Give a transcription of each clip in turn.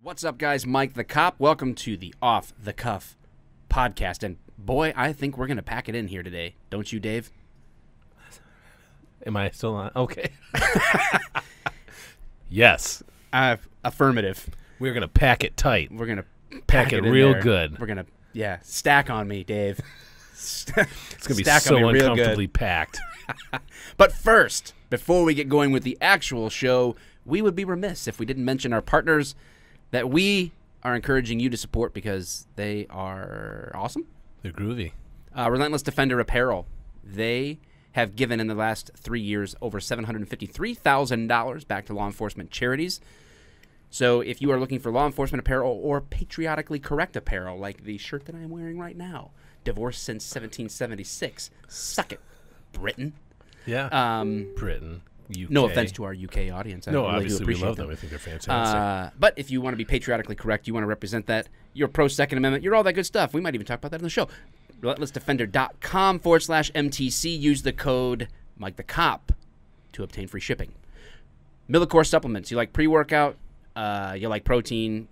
What's up, guys? Mike the Cop. Welcome to the Off the Cuff podcast. And boy, I think we're going to pack it in here today. Don't you, Dave? Am I still on? Okay. Yes. Affirmative. We're going to pack it tight. We're going to Pack it real good. We're going to, stack on me, Dave. It's going to be so uncomfortably packed. But first, before we get going with the actual show, we would be remiss if we didn't mention our partners that we are encouraging you to support because they are awesome. They're groovy. Relentless Defender Apparel. They have given in the last 3 years over $753,000 back to law enforcement charities. So if you are looking for law enforcement apparel or patriotically correct apparel, like the shirt that I am wearing right now, divorced since 1776, suck it, Britain. Yeah. Britain. UK. No offense to our UK audience. No, really obviously we love them. them. I think they're fantastic. But if you want to be patriotically correct, you want to represent that, you're pro-Second Amendment, you're all that good stuff. We might even talk about that on the show. RelentlessDefender.com/MTC. Use the code MikeTheCop to obtain free shipping. Millicor supplements. You like pre-workout, you like protein,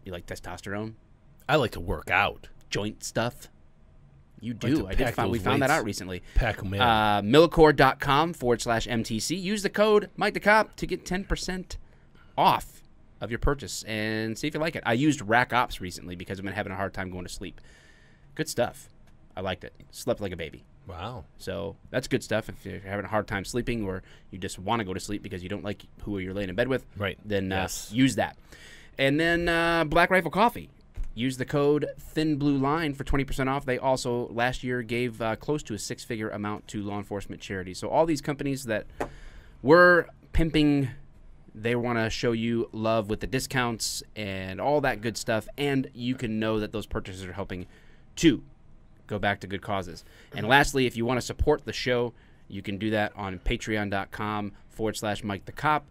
you like testosterone. I like to work out. Joint stuff. You do. Like we found that out recently. Pack them in. Millicor.com/MTC. Use the code MikeTheCop to get 10% off of your purchase and see if you like it. I used Rack Ops recently because I've been having a hard time going to sleep. Good stuff. I liked it. Slept like a baby. Wow. So that's good stuff. If you're having a hard time sleeping or you just want to go to sleep because you don't like who you're laying in bed with, right? Then use that. And then Black Rifle Coffee. Use the code ThinBlueLine for 20% off. They also last year gave close to a six-figure amount to law enforcement charities. So all these companies that were pimping, they want to show you love with the discounts and all that good stuff. And you can know that those purchases are helping to go back to good causes. And lastly, if you want to support the show, you can do that on patreon.com/MikeTheCop.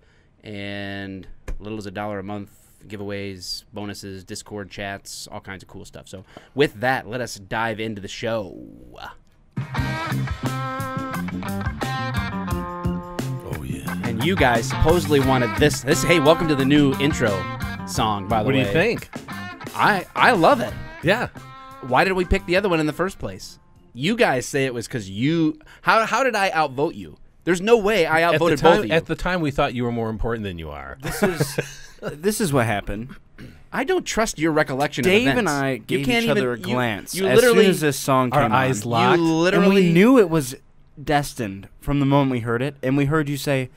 And little as $1 a month. Giveaways, bonuses, Discord chats, all kinds of cool stuff. So with that, let us dive into the show. Oh, yeah. And you guys supposedly wanted this. Hey, welcome to the new intro song, by the way. What do you think? I love it. Yeah. Why did we pick the other one in the first place? You guys say it was because you... How did I outvote you? There's no way I outvoted both of you. At the time, we thought you were more important than you are. This is what happened. I don't trust your recollection Dave of events. and I gave each other a glance. You as literally, soon as this song came our eyes on, locked. You literally, and we knew it was destined from the moment we heard it. And we heard you say,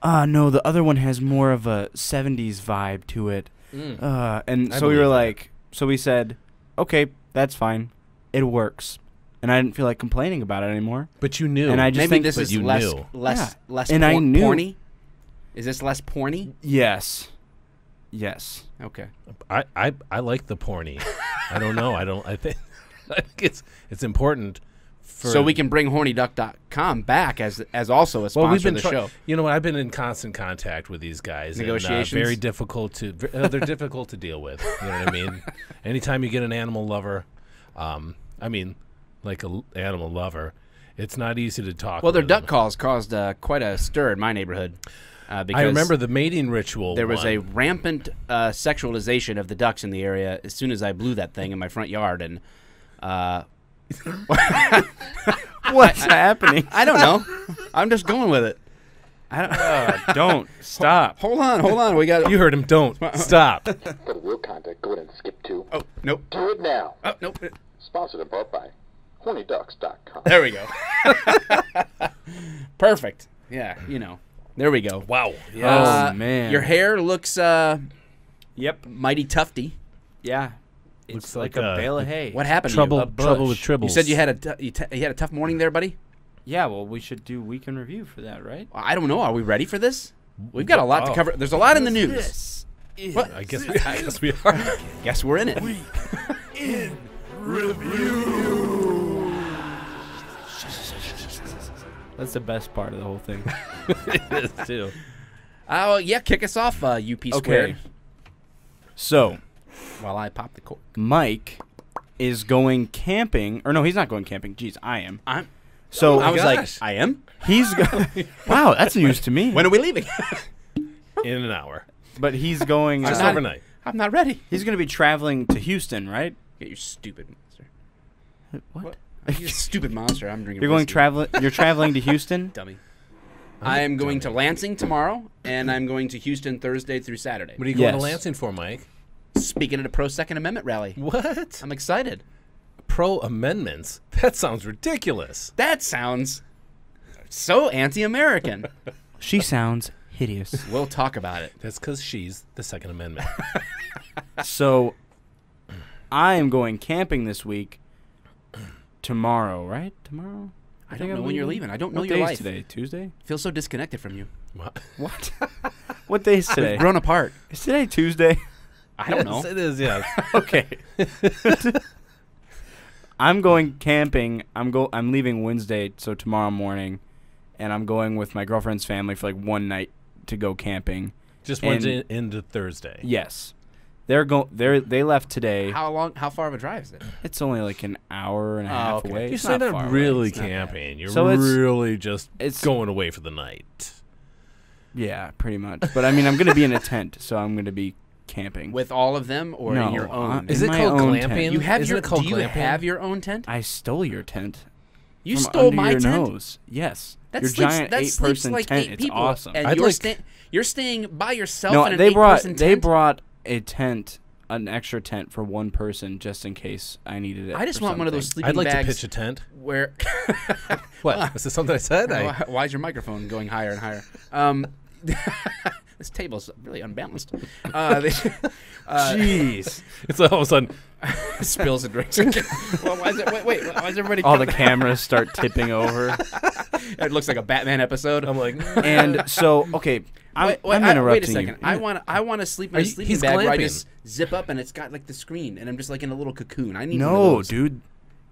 no, the other one has more of a 70s vibe to it. And so we were like, so we said, okay, that's fine. It works. And I didn't feel like complaining about it anymore. But you knew. And I just Maybe think this is you less knew. less and I knew. porny. Is this less porny? Yes. Okay. I like the porny. I don't know. I think it's important. So we can bring hornyduck.com back as also a sponsor of the show. You know what? I've been in constant contact with these guys. Negotiations. And, very difficult to. They're difficult to deal with. You know what I mean? Anytime you get an animal lover, like an animal lover, it's not easy to talk. Well, their with duck them. calls caused quite a stir in my neighborhood. Because I remember the mating ritual. There was a rampant sexualization of the ducks in the area as soon as I blew that thing in my front yard. And What's happening? I don't know. I'm just going with it. Don't stop. Hold on. We got. You heard him. Don't stop. For the real contact, go ahead and skip to. Oh, nope. Do it now. Oh, nope. Sponsored and brought by hornyducks.com. There we go. Perfect. Yeah, There we go. Wow. Oh, man. Your hair looks Yep. mighty tufty. Yeah. Looks It's like like a a- bale of hay. What happened Trouble to you? with tribbles. You said you had a tough morning there, buddy? Yeah, well, we should do week in review for that, right? I don't know. Are we ready for this? We've got a lot to cover. There's a lot in the news. What? I guess we are. Guess we're in it. In review. That's the best part of the whole thing. It is too. Oh, yeah. Kick us off, UP Squared. So, While I pop the cork. Mike is going camping. Or no, he's not going camping. Jeez, I am. So Oh I was gosh. like, I am? He's wow, that's news to me. When are we leaving? In an hour. But he's going. Just not- overnight. I'm not ready. He's going to be traveling to Houston, right? Get your stupid monster. What? You stupid monster. I'm drinking. You're going whiskey. traveling. You're traveling to Houston. Dummy. I am going to Lansing tomorrow, and I'm going to Houston Thursday through Saturday. What are you going to Yes. Lansing for, Mike? Speaking at a pro Second Amendment rally. What? I'm excited. Pro amendments? That sounds ridiculous. That sounds so anti-American. She sounds hideous. We'll talk about it. That's because she's the Second Amendment. So, I am going camping this week. Tomorrow, right? Tomorrow. I don't know when you're leaving. I don't know What your day life. is today? Tuesday. I feel so disconnected from you. What? What? What day is today? We've grown apart. Is today Tuesday? I don't know. Yes, it is, yes. Okay. I'm going camping. I'm leaving Wednesday, so tomorrow morning, and I'm going with my girlfriend's family for like one night to go camping. Just And- Wednesday into Thursday. Yes. They left today. How far of a drive is it? It's only like an hour and a half okay. away. You're It's saying not not far really away. It's not bad. camping. You're So it's- really just it's- going away for the night. Yeah, pretty much. But I mean, I'm going to be in a tent, so I'm going to be camping. With all of them or No, in your own? Is in it my called own glamping? tent. You have Isn't your? it called Do you glamping? have your own tent? I stole your tent. You from stole under my your tent. nose. Yes. That your sleeps, giant that 8-person sleeps like tent. 8 It's people, awesome. and I'd you're staying by yourself No, in an they brought 8-person they tent? brought a tent, an extra tent for one person, just in case I needed it. I just for want one of those something. sleeping I'd like bags to pitch a tent. where. What? Is this something I said? Why is your microphone going higher and higher? This table's really unbalanced. Jeez. It's all of a sudden. Spills and drinks. Well, why is it? Wait. Why is everybody? All the cameras start tipping over. It looks like a Batman episode. I'm like, And so, okay, I'm interrupting wait a second. you. I want to sleep in a sleeping he's bag where I glamping. just zip up and it's got like the screen and I'm just like in a little cocoon. I need one of No, those. dude.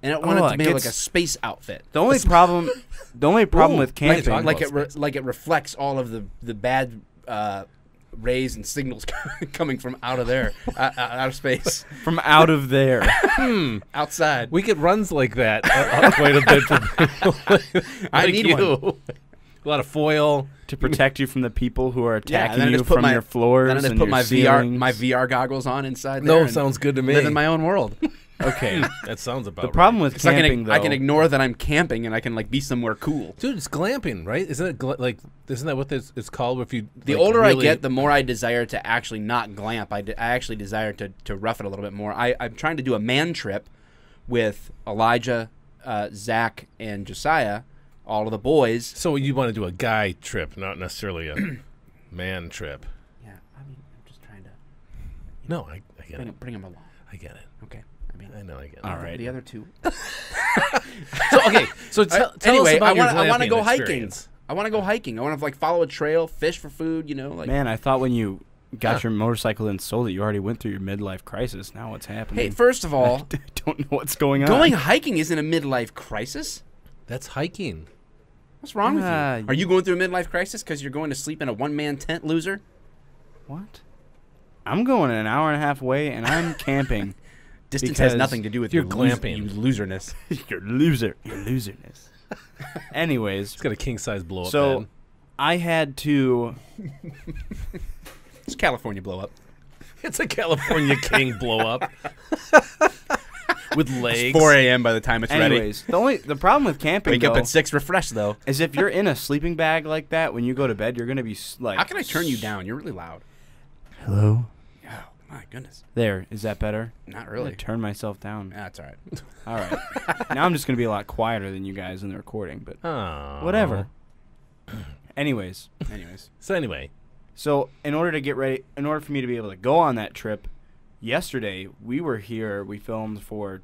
And I want Oh, it to it be like gets- a space outfit. The only problem Ooh, with like camping, talk Like about it reflects all of the bad rays and signals coming from out of there, out of space, from out of there. outside. we get runs like that quite a bit from people like I need you. one. A lot of foil. To protect you from the people who are and attacking then I you just put from your floors Then I just and put your my ceilings. VR goggles on inside there. No, and sounds good to me. live in my own world. Okay. That sounds about The problem with So camping, I can though, ignore that I'm camping and I can like be somewhere cool. Dude, it's glamping, right? Isn't it isn't that what it's called? If you The older I get, the more I desire to actually not glamp. I actually desire to rough it a little bit more. I'm trying to do a man trip with Elijah, Zach, and Josiah, all of the boys. So you want to do a guy trip, not necessarily a man trip. Yeah, I mean, I'm just trying to No, I get it. bring them along. I get it. Okay, I mean, I know I get it. All right. the other two. So okay, so tell Anyway, us about your I want to glamping go hiking. experience. I want to go hiking. I want to like follow a trail, fish for food. You know, like. man, I thought when you got your motorcycle and sold it, you already went through your midlife crisis. Now what's happening? Hey, first of all, I don't know what's going on. going hiking isn't a midlife crisis. That's hiking. What's wrong with you? Ah, Are you going through a midlife crisis because you're going to sleep in a one-man tent, loser? What? I'm going an hour and a half away, and I'm camping. Distance has Because nothing to do with you're your glamping. you loserness. You're loser. You're loserness. Anyways, It's got a king size blow up so bed. I had to. It's California blow up. It's a California king blow up with legs. 4 a.m. by the time it's ready. Anyways, the problem with camping Wake up though, at 6 refreshed though. is if you're in a sleeping bag like that when you go to bed, you're gonna be like. How can I turn you down? You're really loud. Hello. Oh my goodness. There. Is that better? Not I'm really. gonna turn myself down. That's all right. All right. Now I'm just gonna be a lot quieter than you guys in the recording, but Aw. whatever. Anyways, Anyways, So anyway, so in order for me to be able to go on that trip, yesterday we were here. We filmed for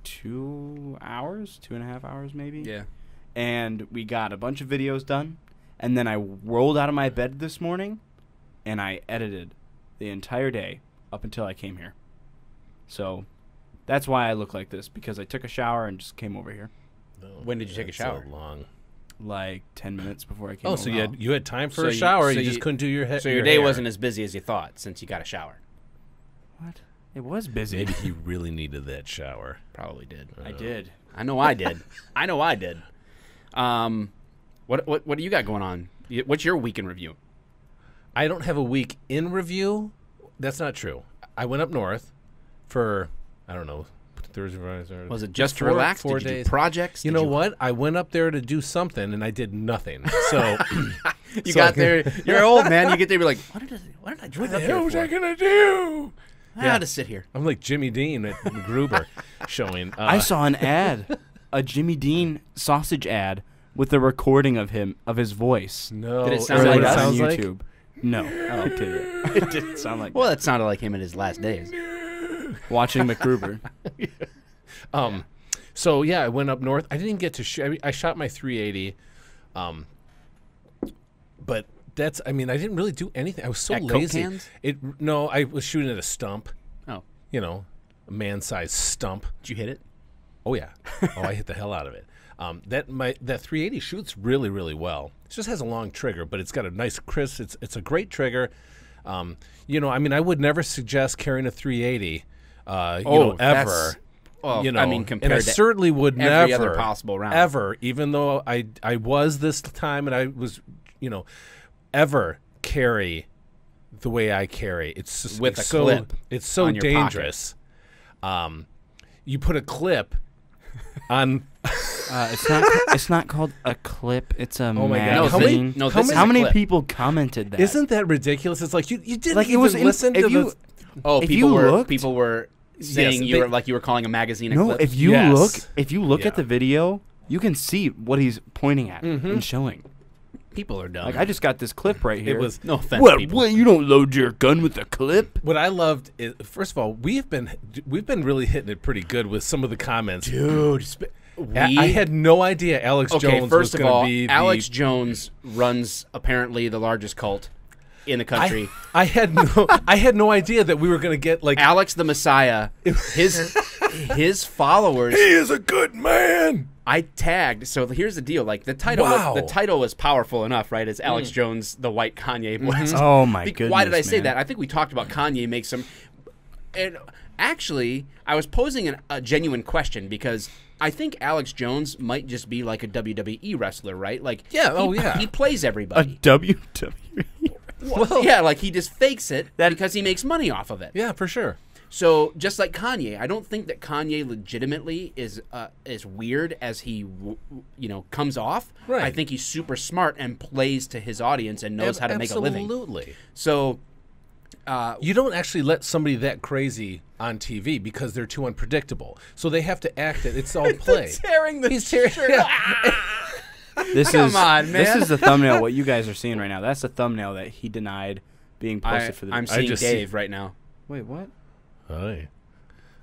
2 hours, 2.5 hours maybe. yeah. And we got a bunch of videos done. And then I rolled out of my bed this morning, and I edited the entire day up until I came here. So that's why I look like this, because I took a shower and just came over here When did you take a that's shower? So long. like 10 minutes before I came Oh, over. so you had time for So a you- shower. so You just you- couldn't do your head. So your day wasn't as busy as you thought since you got a shower. What? It was busy. Maybe he really needed that shower. Probably did. I did. I know I did. I know I did. What do you got going on? What's your week in review? I don't have a week in review. That's not true. I went up north for, I don't know, Thursday, Friday, Saturday. Was it just to Four- relax? 4 Did you days. do projects? You Did know what? I went up there to do something, and I did nothing. So You so got there. You're old, man. You get there, you're like, what did I drive up here What was I for? gonna do? I had to sit here. I'm like Jimmy Dean at Gruber showing. I saw an ad, a Jimmy Dean sausage ad with a recording of his voice. No, Did it is sound that like what it us? sounds on like? YouTube. No, it didn't. It didn't sound like Well, that sounded like him in his last days. watching MacGruber. So yeah, I went up north. I didn't get to I shot my 380, but that's. I mean, I didn't really do anything. I was so At Coke lazy. cans? No, I was shooting at a stump. Oh, You know, a man-sized stump. did you hit it? Oh yeah. Oh, I hit the hell out of it. That 380 shoots really, really well. It just has a long trigger, but it's got a nice crisp. It's a great trigger. You know, I mean, I would never suggest carrying a 380. You know, that's- ever. Well, You know, I mean, and I compared to certainly would every never, other possible round. ever, even though I was this time and I was, you know, ever carry the way I carry. It's just With it's a clip It's so on your pocket. dangerous. You put a clip on. It's not called a clip. It's a Oh my God. magazine. How many- no, how this is how a many clip. people commented that? Isn't that ridiculous? It's like you didn't like it even was listen to the. Oh, If people you were looked- people were saying Yes, you were like you were calling a magazine a no? clip. If you Yes. look Yeah. at the video, you can see what he's pointing at and showing. people are dumb. Like I just got this clip right here. It was no offense, What? people. What? You don't load your gun with a clip? what I loved is, first of all, we've been really hitting it pretty good with some of the comments. Dude, I had no idea Alex okay. Jones First was of going all, to be Alex Jones runs apparently the largest cult in the country. I had no idea that we were going to get like Alex the Messiah, his followers. he is a good man. I tagged. So here's the deal. Like the title, Wow. the title is powerful enough, right? It's Alex Jones, the white Kanye West. Oh my Be- goodness! Why did I say man. that? I think we talked about Kanye makes some. And actually, I was posing a genuine question because I think Alex Jones might just be like a WWE wrestler, right? Like, Yeah, oh, yeah. he plays A everybody. WWE. Well, yeah, like he just fakes it because he makes money off of it. Yeah, for sure. So just like Kanye, I don't think that Kanye legitimately is as weird as he comes off. Right. I think he's super smart and plays to his audience and knows how to make a living. Absolutely. So You don't actually let somebody that crazy on TV because they're too unpredictable. So they have to act it. It's all play. tearing the shirt. This Come is on, This man. is the thumbnail. What you guys are seeing right now. That's the thumbnail that he denied being posted for the. I'm I seeing just Dave right now. Wait, what? Hi.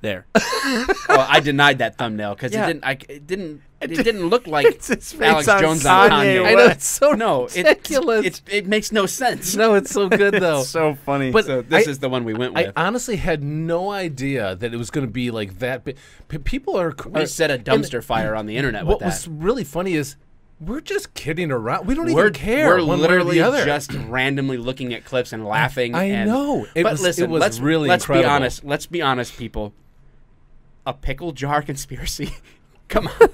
There. Well, I denied that thumbnail because Yeah. it didn't look like It's his face Alex on Jones on Kanye Kanye. West. I know, it's so No, ridiculous. it makes no sense. No, it's so good though. It's so funny. But So this I- is the one we went I with. honestly had no idea that it was going to be like that. People are. We set a dumpster fire on the internet with What was that. really funny is we're just kidding around. We don't We're even care. We're one way or literally the other. just randomly looking at clips and laughing. I and, know. It but was- listen, it was let's really let's incredible. be honest. Let's be honest, people. A pickle jar conspiracy. Come on.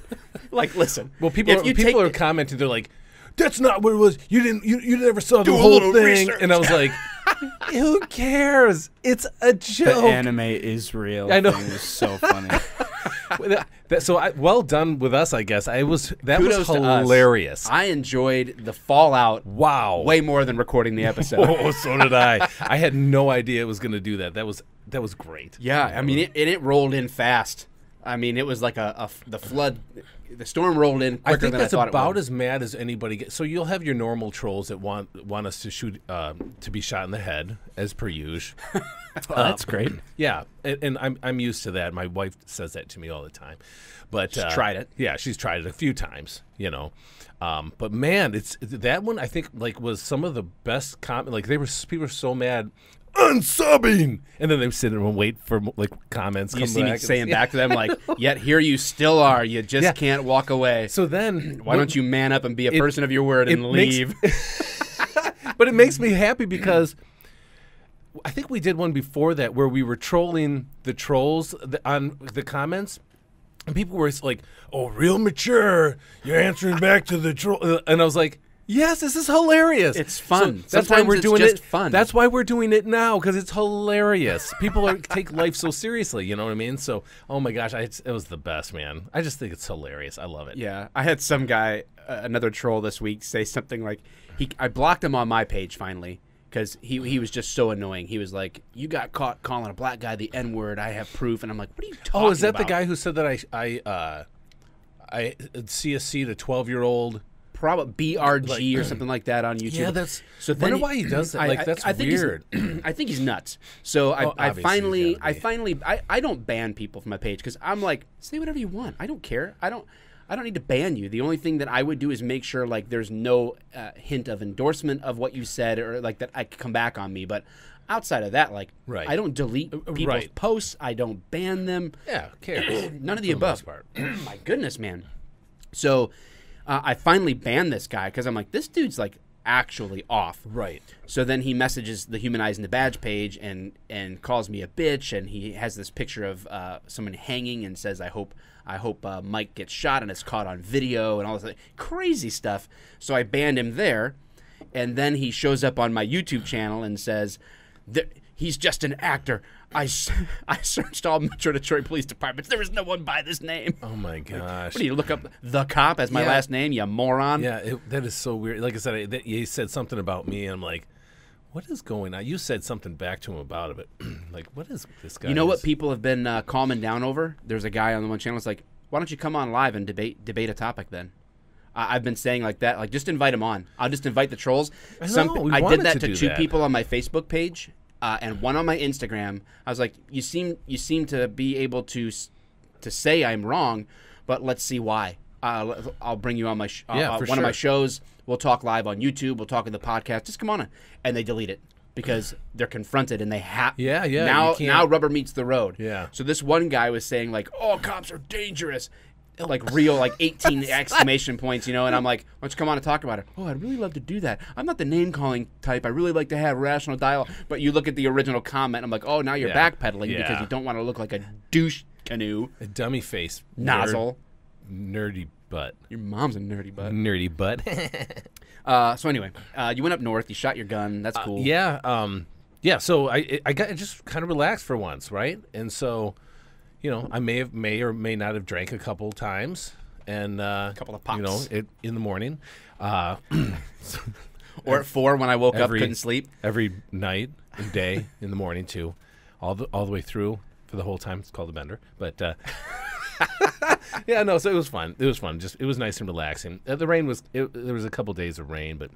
Like, listen. Well, people if you take- are commenting. They're like, "That's not what it was. You never saw the Do a whole little thing." research. And I was like, "Who cares? It's a the joke." anime is real. I know. Thing was so funny. Well done with us, I guess. That was Kudos to us. hilarious. I enjoyed the fallout Wow. way more than recording the episode. Oh, so did I. I had no idea it was going to do that. That was great. Yeah, I mean, it rolled in fast. I mean, it was like the flood. The storm rolled in quicker I think than that's I thought it about would. as mad as anybody gets. So you'll have your normal trolls that want us to shoot to be shot in the head, as per usual. Oh, that's great. Yeah, and I'm used to that. My wife says that to me all the time. But She's tried it. Yeah, she's tried it a few times. But man, it's that one. I think was some of the best comment. Like people were so mad. Unsubbing, and then they would sit there and wait for comments. You come see me back. saying back to them like, "Yet here you still are. You just Yeah. can't walk away. So then, Why don't you man up and be a person of your word and makes- leave?" But it makes me happy because I think we did one before that where we were trolling the trolls on the comments, and people were like, "Oh, real mature. You're answering back to the troll," and I was like, Yes, this is hilarious. It's fun. So that's why Sometimes we're it's doing just it. fun. That's why we're doing it now, because it's hilarious. People take life so seriously. You know what I mean? So, oh my gosh, it was the best, man. I just think it's hilarious. I love it. Yeah, I had some guy, another troll this week, say something like, I blocked him on my page finally because he was just so annoying. He was like, "You got caught calling a black guy the N-word. I have proof." And I'm like, "What are you talking about?" Oh, is that the guy who said that I CSC'd a 12-year-old? Probably BRG or something like that on YouTube. Yeah, that's. So I wonder why he does that. Like, that's I think weird. I think he's nuts. So I obviously finally I don't ban people from my page because I'm like, say whatever you want. I don't care. I don't need to ban you. The only thing that I would do is make sure like there's no hint of endorsement of what you said or like that I could come back on me. But outside of that, like I don't delete people's posts. I don't ban them. Yeah, who cares? None of the above. My goodness, man. So I finally banned this guy because I'm like, this dude's like actually off. Right. So then he messages the Humanizing the Badge page and calls me a bitch, and he has this picture of someone hanging and says, I hope Mike gets shot and it's caught on video and all this crazy stuff. So I banned him there, and then he shows up on my YouTube channel and says, he's just an actor. I searched all Metro Detroit police departments. There was no one by this name. Oh, my gosh. What do you look up the cop as my last name, you moron? Yeah, that is so weird. Like I said, he said something about me, and I'm like, what is going on? You said something back to him about it. Like, what is this guy? You know what people have been calming down over? There's a guy on the one channel that's like, why don't you come on live and debate a topic then? I've been saying like that, like just invite them on. I'll just invite the trolls. I did that to two people on my Facebook page. And one on my Instagram. I was like, you seem to be able to say I'm wrong, but let's see why. I'll bring you on my one of my shows. We'll talk live on YouTube. We'll talk in the podcast. Just come on. And they delete it because they're confronted and they have. Yeah. Now rubber meets the road. Yeah. So this one guy was saying like, "Oh, cops are dangerous." Like real, like 18 exclamation points, you know, and I'm like, why don't you come on and talk about it? Oh, I'd really love to do that. I'm not the name-calling type. I really like to have rational dialogue. But you look at the original comment, I'm like, oh, now you're backpedaling because you don't want to look like a douche canoe. A dummy face. Nozzle. Nerdy butt. Your mom's a nerdy butt. Nerdy butt. So anyway, you went up north. You shot your gun. That's cool. Yeah, so I got just kind of relaxed for once, right? And so... You know, I may or may not have drank a couple times, and a couple of pops. You know, in the morning, or at 4 when I woke up, couldn't sleep. Every night and day in the morning too, all the way through for the whole time. It's called a bender, but yeah, no. So it was fun. It was fun. It was nice and relaxing. The rain was. There was a couple days of rain, but.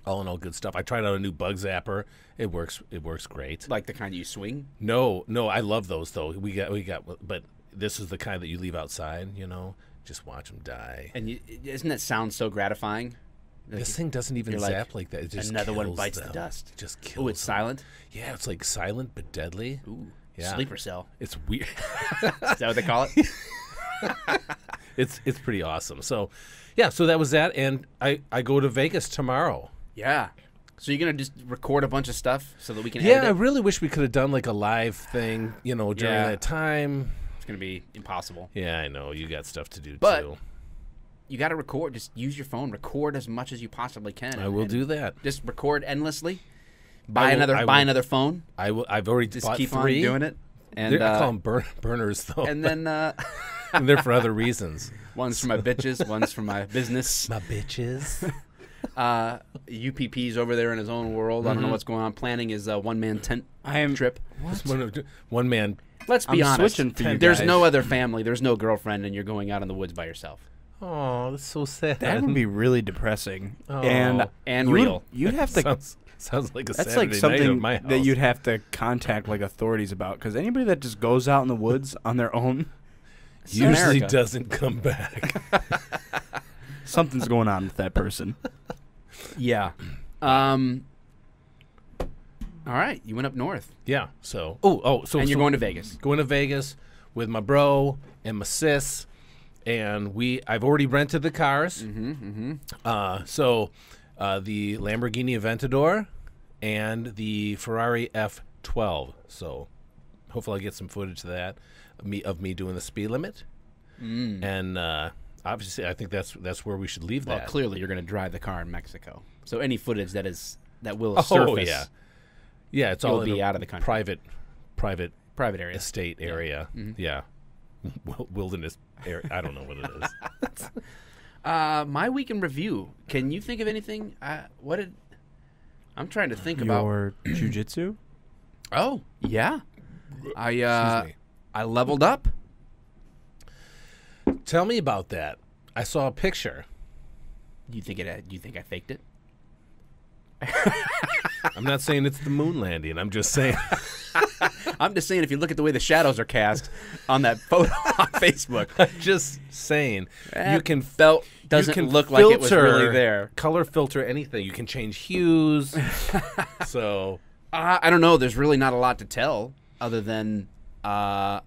All in all, good stuff. I tried out a new bug zapper. It works. It works great. Like the kind you swing? No. I love those though. We got. But this is the kind that you leave outside. You know, just watch them die. And isn't that sound so gratifying? Like this thing doesn't even zap like that. It just another one kills bites them. the dust. It just kills. Oh, it's them. silent. Yeah, it's like silent but deadly. Ooh, yeah. Sleeper cell. It's weird. Is that what they call it? It's pretty awesome. So, yeah. So that was that, and I go to Vegas tomorrow. Yeah. So you're going to just record a bunch of stuff so that we can edit it? I really wish we could have done like a live thing, you know, during that time. It's going to be impossible. Yeah, I know. You got stuff to do, but too. You got to record. Just use your phone. Record as much as you possibly can. I will do that. Just record endlessly. Buy another phone. I've already just bought keep 3. on doing it. And I call them burners, though. And then... and they're for other reasons. One's for my bitches. One's for my business. My bitches. UPP's over there in his own world. I don't know what's going on. Planning his one-man tent trip. One man. Let's be honest. There's no other family. There's no girlfriend, and you're going out in the woods by yourself. Oh, that's so sad. That would be really depressing. Oh. And real. You'd have to. Sounds like a that's Saturday like something night at my house. that you'd have to contact like authorities about, because anybody that just goes out in the woods on their own usually doesn't come back. Something's going on with that person. Yeah. All right. You went up north. Yeah. So. And you're going to Vegas. Going to Vegas with my bro and my sis, and I've already rented the cars. So the Lamborghini Aventador and the Ferrari F12. So hopefully I get some footage of that of me doing the speed limit. And obviously, I think that's where we should leave Well, that. clearly you're going to drive the car in Mexico. So any footage that will surface. Yeah, it's You'll all in be a out of the country. private Private area. estate area. Yeah. Wilderness area. I don't know what it is. My week in review. Can you think of anything? I'm trying to think about. Your jujitsu? Oh, yeah. Excuse me. I leveled up. Tell me about that. I saw a picture. Do you think I faked it? I'm not saying it's the moon landing. I'm just saying. I'm just saying if you look at the way the shadows are cast on that photo on Facebook, I'm just saying. You can doesn't you can look like it was really there. Color filter anything. You can change hues. So I don't know. There's really not a lot to tell other than, I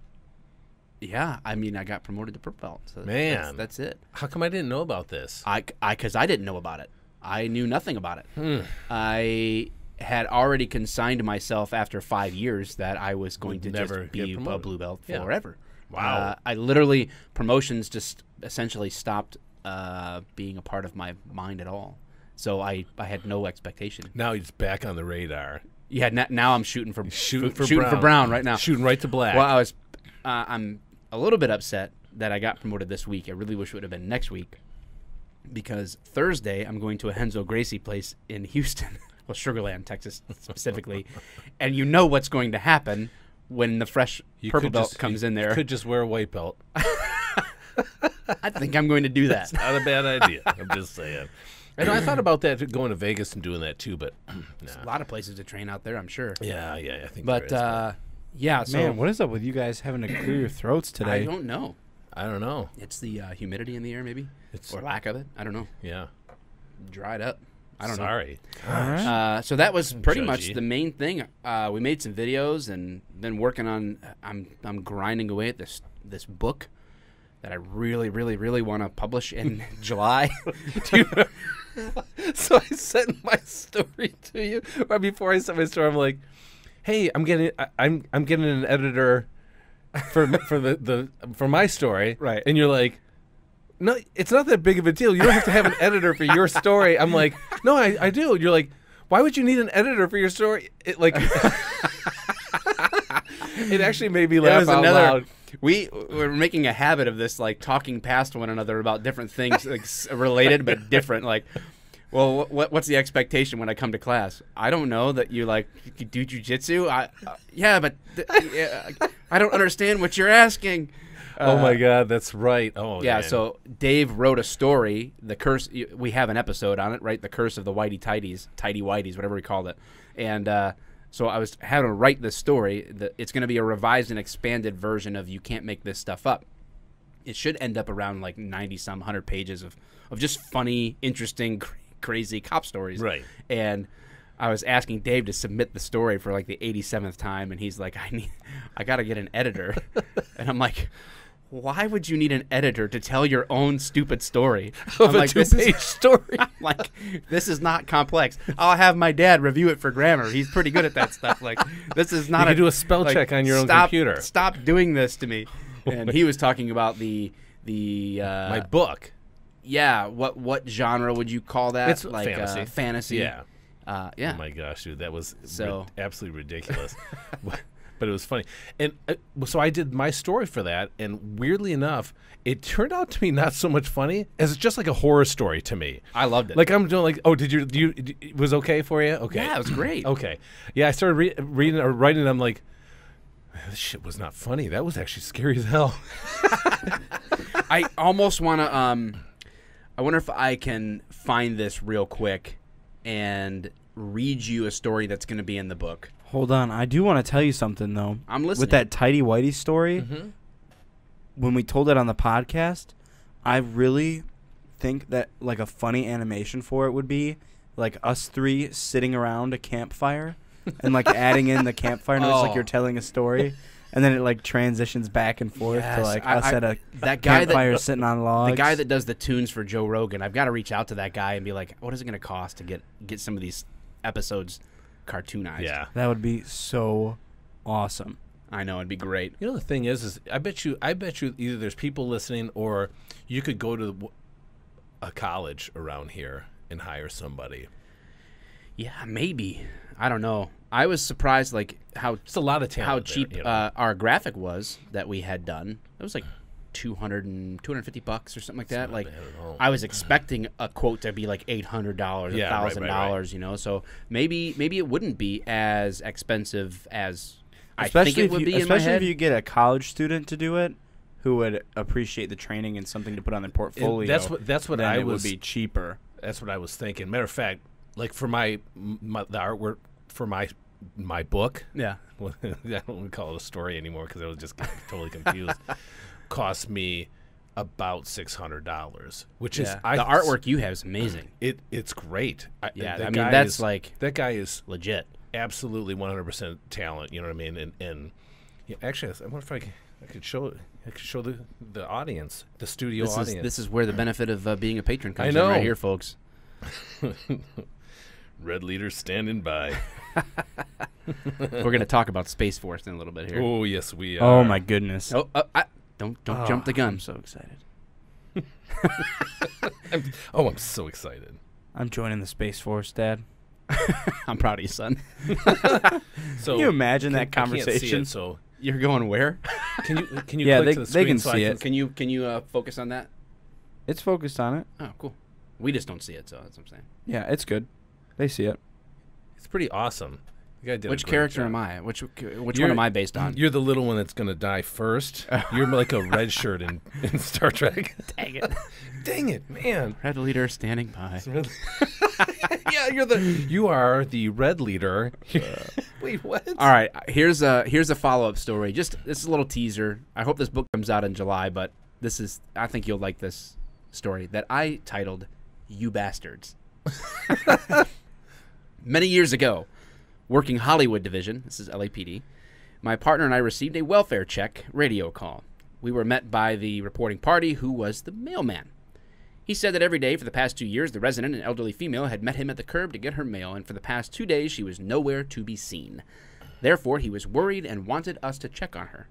mean, I got promoted to purple belt. So Man. that's it. how come I didn't know about this? Because I didn't know about it. I knew nothing about it. I had already consigned myself after 5 years that I was going to never just get be a promoted. blue belt Yeah. forever. Wow. I literally, promotions just essentially stopped being a part of my mind at all. So I had no expectation. Now he's back on the radar. Yeah, now I'm shooting for Brown. brown right now. Shooting right to black. Well, I'm a little bit upset that I got promoted this week. I really wish it would have been next week, because Thursday I'm going to a Henzo Gracie place in Houston, well, Sugarland, Texas specifically, and you know what's going to happen when the fresh purple belt comes in there. You could just wear a white belt. I think I'm going to do that. Not a bad idea. I'm just saying. I know I thought about that, going to Vegas and doing that too, but There's a lot of places to train out there, I'm sure. yeah, I think. But there is, yeah, so Man, what is up with you guys having to clear your throats today? I don't know. I don't know. It's the humidity in the air, maybe, or lack of it. I don't know. Yeah. Dried up. I don't know. Sorry. All right. So that was pretty much judgy. the main thing. We made some videos and been working on. I'm grinding away at this book that I really, really, really want to publish in July. So I sent my story to you right before I sent my story. I'm like, "Hey, I'm getting an editor for my story." Right. And you're like, "No, it's not that big of a deal. You don't have to have an editor for your story." I'm like, "No, I do." You're like, "Why would you need an editor for your story?" It actually made me laugh out loud. We're making a habit of this, like talking past one another about different things, like related but different. Like, well, what's the expectation when I come to class? I don't know that you do jujitsu. Yeah, but I don't understand what you're asking. Oh my God, that's right. Oh yeah. man. So Dave wrote a story. The curse. We have an episode on it, right? The curse of the tidy whities, whatever we called it, and. So I was having to write this story. It's going to be a revised and expanded version of You Can't Make This Stuff Up. It should end up around like 90-some, 100 pages of just funny, interesting, crazy cop stories. Right. And I was asking Dave to submit the story for like the 87th time, and he's like, I got to get an editor. And I'm like, why would you need an editor to tell your own stupid story? Of a two-page story. I'm like, this is not complex. I'll have my dad review it for grammar. He's pretty good at that stuff. Like, this is not. You can do a spell check on your own computer. Stop doing this to me. And he was talking about the my book. Yeah, what genre would you call that? It's like fantasy. Fantasy. Yeah. Yeah. Oh my gosh, dude, that was So- absolutely ridiculous. But it was funny. And so I did my story for that, and weirdly enough, it turned out to be not so much funny as just like a horror story to me. I loved it. Like I'm doing like, oh, it was okay for you? Okay. Yeah, it was great. Okay. Yeah, I started reading or writing, and I'm like, this shit was not funny. That was actually scary as hell. I almost want to. I wonder if I can find this real quick and read you a story that's going to be in the book. Hold on. I do want to tell you something, though. I'm listening. With that Tidy Whitey story, when we told it on the podcast, I really think that like a funny animation for it would be like us three sitting around a campfire and like adding in the campfire noise like you're telling a story. And then it like transitions back and forth to like us at a campfire sitting on logs. The guy that does the tunes for Joe Rogan, I've got to reach out to that guy and be like, what is it going to cost to get some of these episodes cartoonized? Yeah. That would be so awesome. I know, it'd be great. You know, the thing is I bet you either there's people listening or you could go to a college around here and hire somebody. Yeah, maybe. I don't know. I was surprised, like, how It's a lot of talent. how there, cheap you know? our graphic was that we had done. It was like $250 or something like that. not Like, bad at all. I was expecting a quote to be like $800, Yeah, right, $1,000, you know. So maybe it wouldn't be as expensive as I Especially think it would be in my especially head. if you get a college student to do it, who would appreciate the training and something to put on their portfolio. That's what then I it was. would be cheaper. That's what I was thinking. Matter of fact, like for the artwork for my book. Yeah. Well, I don't want to call it a story anymore because I was just totally confused. Cost me about $600, which is The artwork you have is amazing. It's great. Yeah, that I mean, guy that's is, like that guy is legit. absolutely 100% talent. You know what I mean? And yeah, actually, I wonder if I could show the audience, the studio audience. This is where the benefit of being a patron comes know. in right here, folks. Red Leader standing by. We're going to talk about Space Force in a little bit here. Oh yes, we are. Oh my goodness! Don't jump the gun. I'm so excited. I'm so excited. I'm joining the Space Force, Dad. I'm proud of you, son. So Can you imagine that I can't see conversation? it, so You're going where? can you Yeah, click they- to the they screen can so see I it. Can you focus on that? It's focused on it. Oh, cool. We just don't see it, so that's what I'm saying. Yeah, it's good. They see it. It's pretty awesome. You guy did a Which great character job. am I? Which one You're- am I based on? You're the little one that's gonna die first. You're like a red shirt in Star Trek. Dang it. Dang it, man. Red leader standing by. Yeah, you are the red leader. Wait, what? All right, here's a follow-up story. This is a little teaser. I hope this book comes out in July, but I think you'll like this story that I titled "You Bastards." Many years ago, working Hollywood division, this is LAPD, my partner and I received a welfare check radio call. We were met by the reporting party, who was the mailman. He said that every day for the past 2 years, the resident, an elderly female, had met him at the curb to get her mail, and for the past 2 days, she was nowhere to be seen. Therefore, he was worried and wanted us to check on her.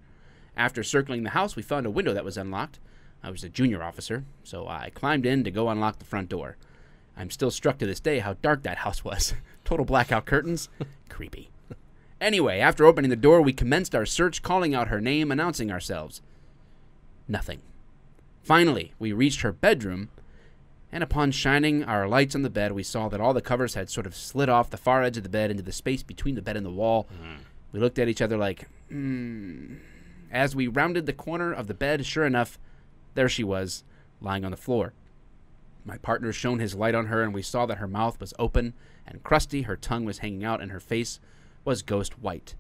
After circling the house, we found a window that was unlocked. I was a junior officer, so I climbed in to go unlock the front door. I'm still struck to this day how dark that house was. Total blackout curtains. Creepy. Anyway, after opening the door, we commenced our search, calling out her name, announcing ourselves. Nothing. Finally, we reached her bedroom, and upon shining our lights on the bed, we saw that all the covers had sort of slid off the far edge of the bed into the space between the bed and the wall. We looked at each other like, As we rounded the corner of the bed, sure enough, there she was, lying on the floor. My partner shone his light on her, and we saw that her mouth was open and crusty, her tongue was hanging out, and her face was ghost white.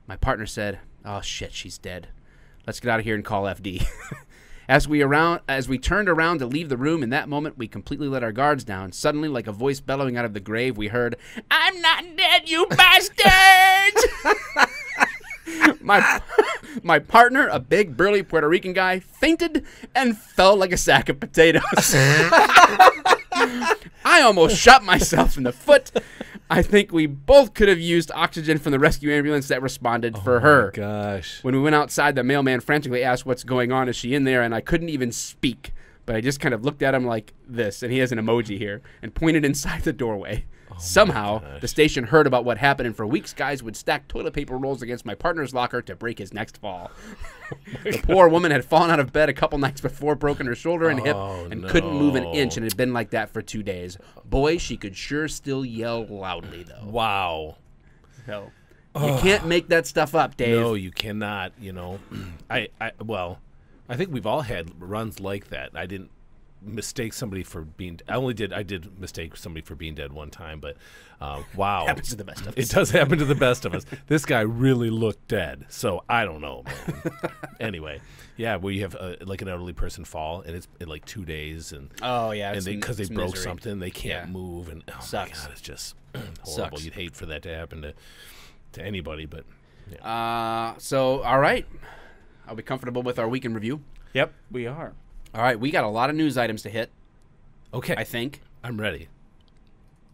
My partner said, "Oh shit, she's dead. Let's get out of here and call FD." As we turned around to leave the room, in that moment we completely let our guards down. Suddenly, like a voice bellowing out of the grave, we heard, "I'm not dead, you bastards!" My partner, a big, burly Puerto Rican guy, fainted and fell like a sack of potatoes. I almost shot myself in the foot. I think we both could have used oxygen from the rescue ambulance that responded for her. Gosh. When we went outside, the mailman frantically asked, "What's going on? Is she in there?" And I couldn't even speak, but I just kind of looked at him like this, and he has an emoji here, and pointed inside the doorway. Somehow, the station heard about what happened, and for weeks, guys would stack toilet paper rolls against my partner's locker to break his next fall. The poor woman had fallen out of bed a couple nights before, broken her shoulder and hip, and couldn't move an inch, and it had been like that for 2 days. Boy, she could sure still yell loudly, though. Wow. So, you can't make that stuff up, Dave. No, you cannot. You know, I think we've all had runs like that. I didn't mistake somebody for being. I did mistake somebody for being dead one time, but wow, Happens to the best of us. It does happen to the best of us. This guy really looked dead, so I don't know, man. Anyway, yeah, where you have like an elderly person fall, and it's in like 2 days, and Oh yeah, and because they broke misery. something, they can't Yeah. move, and oh Sucks. my god, it's just horrible. Sucks. You'd hate for that to happen to anybody, but So, all right. Are we comfortable with our weekend review? Yep, we are. All right, we got a lot of news items to hit, okay, I think. I'm ready.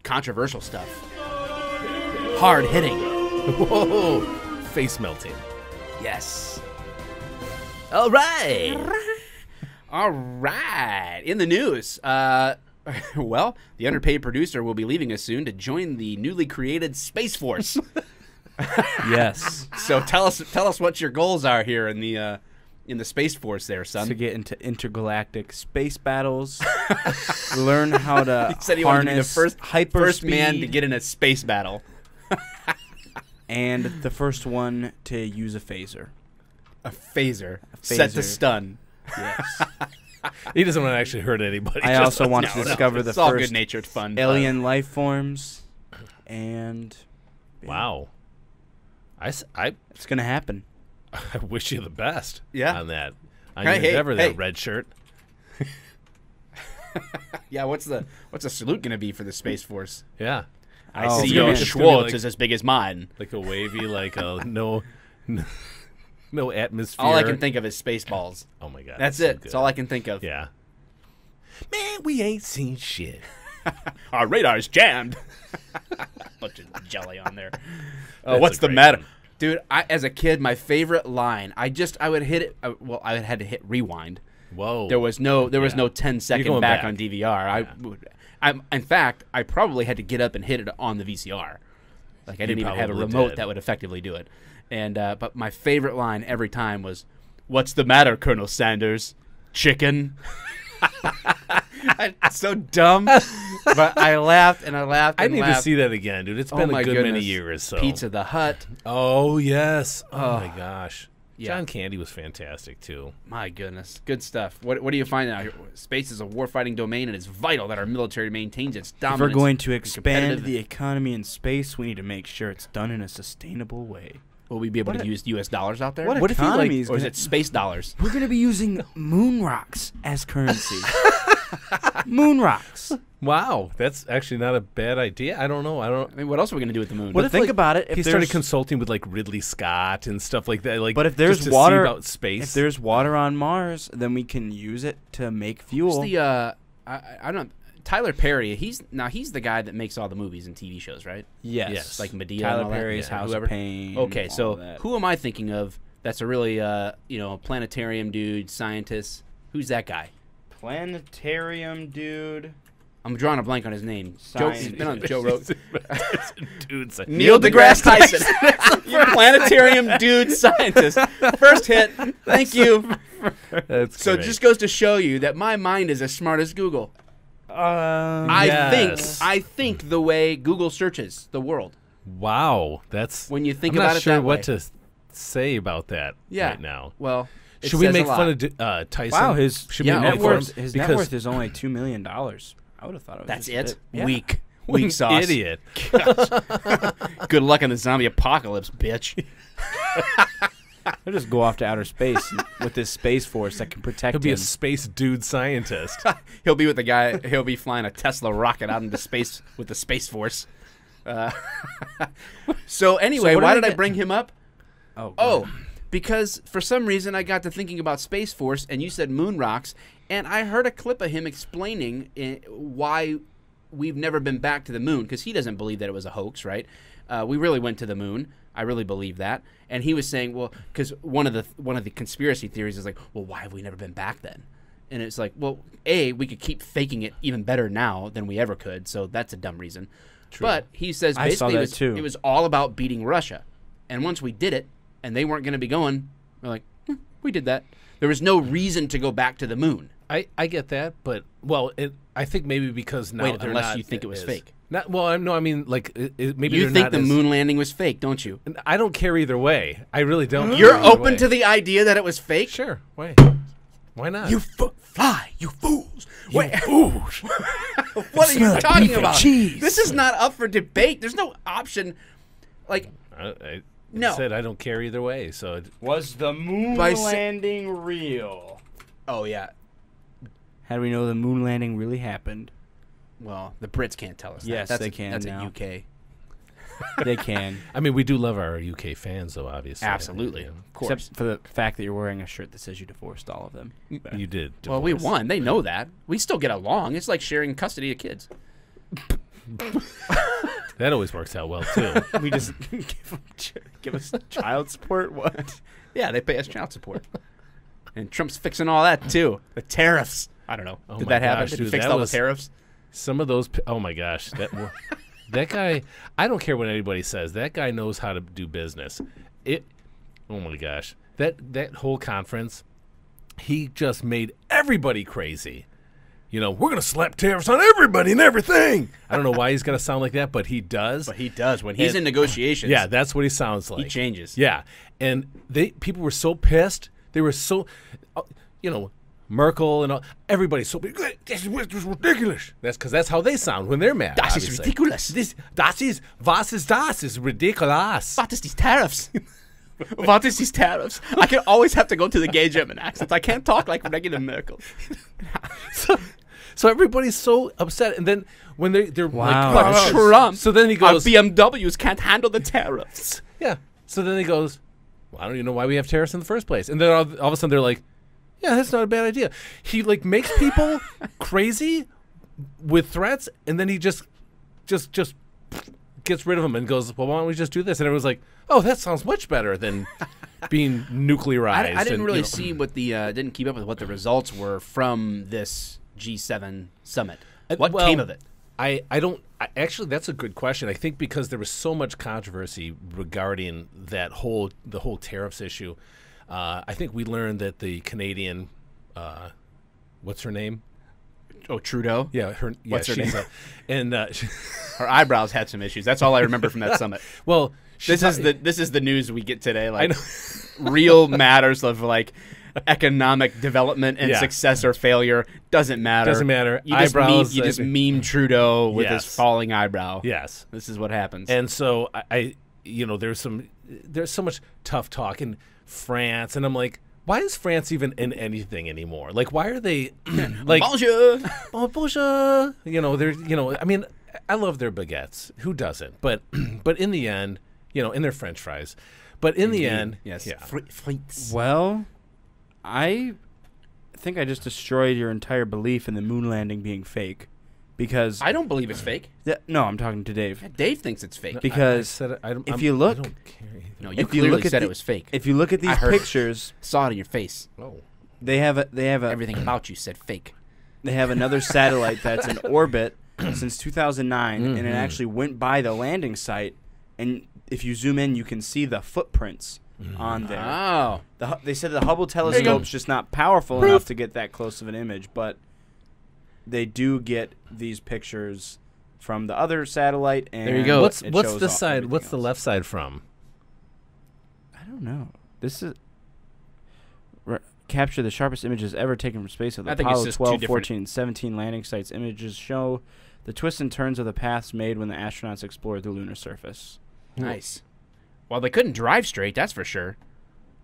Controversial stuff. Hard hitting. Whoa, face melting. Yes. All right. All right. In the news, well, the underpaid producer will be leaving us soon to join the newly created Space Force. Yes. So tell us what your goals are here in the Space Force there, son. To get into intergalactic space battles, learn how to He said he wanted to be the first man to hyperspeed, get in a space battle. and the first one to use a phaser. A phaser. Set to phaser. stun. Yes. He doesn't want to actually hurt anybody. I just also want no, to no. discover the It's all first good-natured fun. alien life forms, and Wow. It's gonna happen. I wish you the best. Yeah. On that. On Hey, your hey, endeavor, hey. that red shirt. Yeah, what's the salute going to be for the Space Force? Yeah. I Oh, see it's your gonna be Schwartz like- is as big as mine. Like a wavy, like a no atmosphere. All I can think of is Spaceballs. Oh my god. That's so it. good. That's all I can think of. Yeah. Man, we ain't seen shit. Our radar's jammed. Bunch of jelly on there. That's What's a the great matter? one. Dude, as a kid, my favorite line, I would hit it, I had to hit rewind. Whoa. There was no 10-second going back back. on DVR. In fact, I probably had to get up and hit it on the VCR. Like I didn't even have a probably remote did. that would effectively do it. And but my favorite line every time was, "What's the matter, Colonel Sanders? Chicken?" It's so dumb, but I laughed and I laughed. I and need laughed. to see that again, dude. It's Oh been my a good many goodness. years. So Pizza the Hut. Oh yes. Oh my gosh. Yeah. John Candy was fantastic too. My goodness, good stuff. What do you find out? Space is a warfighting domain, and it's vital that our military maintains its If dominance. we're going to and expand competitive- the economy in space, we need to make sure it's done in a sustainable way. will we be able what to a- use U.S. dollars out there? what What if you, like- economy is or is gonna- it space dollars? We're going to be using moon rocks as currency. Moon rocks. Wow, that's actually not a bad idea. I don't know. I don't. I mean, what else are we going to do with the moon? But if, think like, about it. If He started there's- consulting with like Ridley Scott and stuff like that. Like, But if there's just to water- see about space, If there's water on Mars, then we can use it to make fuel. Who's the I don't Tyler Perry? He's the guy that makes all the movies and TV shows, right? yes. Yes. Like Medea. Tyler and all that? Perry's Yeah, House whoever. of Pain. Okay, all so that. who am I thinking of? That's a really planetarium dude, scientist. Who's that guy? Planetarium dude. I'm drawing a blank on his name. He's been on Joe Rogan. dude, it's like- Neil deGrasse Tyson. You're planetarium dude scientist. First hit. Thank you. that's So it great. just goes to show you that my mind is as smart as Google. Yes. I think the way Google searches the world. Wow, that's When you think I'm about not it sure that what way. to say about that Yeah. right now. Well, it Should we says a make lot. fun of Tyson? Wow, his should yeah, we net make worth- fun his because net worth is only $2 million. I would have thought it was That's just a it? bit- yeah. Weak. What Weak an sauce. idiot. Good luck in the zombie apocalypse, bitch. He'll just go off to outer space with this space force that can protect He'll be him. a space dude scientist. He'll be with the guy. He'll be flying a Tesla rocket out into space with the Space Force. So anyway, what why do did we I get- bring him up? Oh, Because for some reason I got to thinking about Space Force, and you said moon rocks, and I heard a clip of him explaining why we've never been back to the moon, because he doesn't believe that it was a hoax, right? We really went to the moon. I really believe that. And he was saying, well, because one of the conspiracy theories is like, well, why have we never been back then? And it's like, well, A, we could keep faking it even better now than we ever could, so that's a dumb reason. True. But he says I saw basically that too. it was all about beating Russia. And once we did it, and they weren't going to be going, we're like, we did that. There was no reason to go back to the moon. I get that, but well, I think maybe because now Wait, they're unless not you think it was as- fake. Not well. No, I mean like maybe You they're think not the as- moon landing was fake, don't you? I don't care either way. I really don't. You're care either open way. to the idea that it was fake? Sure. Why not? You fly, you fools. Wait, what are you like talking beef and about? cheese. This is not up for debate. There's no option. Like, I No. said I don't care either way. So was the moon By sa- landing real? oh, yeah. How do we know the moon landing really happened? Well, the Brits can't tell us that. Yes, That's they can That's now. a UK. They can. I mean, we do love our UK fans, though. Obviously, Absolutely. You, Of course. Except for the fact that you're wearing a shirt that says you divorced all of them. know. You did. Well, we divorce. won. They know that. We still get along. It's like sharing custody of kids. That always works out well too. We just give us child support. What? Yeah, they pay us child support. And Trump's fixing all that, too. The tariffs. I don't know. Oh Did my that happen? gosh, Did he dude, fix that all was- the tariffs? Some of those. Oh my gosh, that guy. I don't care what anybody says. That guy knows how to do business. Oh my gosh, that whole conference, he just made everybody crazy. You know, we're gonna slap tariffs on everybody and everything. I don't know why he's gonna sound like that, but he does. But he does. When he's in negotiations, Yeah, that's what he sounds like. he changes. Yeah, and people were so pissed. They were so, Merkel and all, everybody's so big. This is ridiculous. That's because that's how they sound when they're mad. Das ist obviously. ridiculous. Was ist das? Is ridiculous. What is these tariffs? What is these tariffs? I can always have to go to the gay German accents. I can't talk like regular Merkel. So everybody's so upset, and then when they're Wow. like, But Trump, so then he our goes, BMWs can't handle the tariffs. yeah. So then he goes, well, I don't even know why we have tariffs in the first place. And then all of a sudden they're like, yeah, that's not a bad idea. He like makes people crazy with threats, and then he just gets rid of them and goes, well, why don't we just do this? And everyone's like, oh, that sounds much better than being nuclearized. I didn't and, really see what the didn't keep up with what the results were from this G7 summit. What well, came of it? Actually, that's a good question. I think because there was so much controversy regarding the whole tariffs issue. I think we learned that the Canadian, what's her name? Oh, Trudeau. Yeah, What's her she's name? and Her eyebrows had some issues. That's all I remember from that summit. well, This is the news we get today. Like know. real matters of like economic development and Yeah. success or failure doesn't matter. Doesn't matter. You just Eyebrows, meme, you just meme Trudeau with his Yes. falling eyebrow. yes. This is what happens. And so there's so much tough talk in France, and I'm like, why is France even in anything anymore? Like, why are they like Bonjour. oh, bonjour? I mean, I love their baguettes. Who doesn't? But in the end, in their French fries. But in the end, yes. yeah. Frites. Well, I think I just destroyed your entire belief in the moon landing being fake, because I don't believe it's fake. no, I'm talking to Dave. Dave thinks it's fake. Because if you look- I don't care either. No, if you you clearly look at said the- it was fake. If you look at I these heard it. pictures, Saw it in your face. Oh. they have a Everything about you said fake. they have another satellite that's in orbit since 2009, and it actually went by the landing site. And if you zoom in, you can see the footprints on there. Oh. They said the Hubble you go. telescope's just not powerful enough to get that close of an image, but they do get these pictures from the other satellite. And There you go. What's it what's shows this off side? everything What's the else. left side from? I don't know. This is capture the sharpest images ever taken from space of the I think it's Apollo just 12, two different- 14, 17 landing sites. Images show the twists and turns of the paths made when the astronauts explored the lunar surface. Nice. Well, they couldn't drive straight, that's for sure.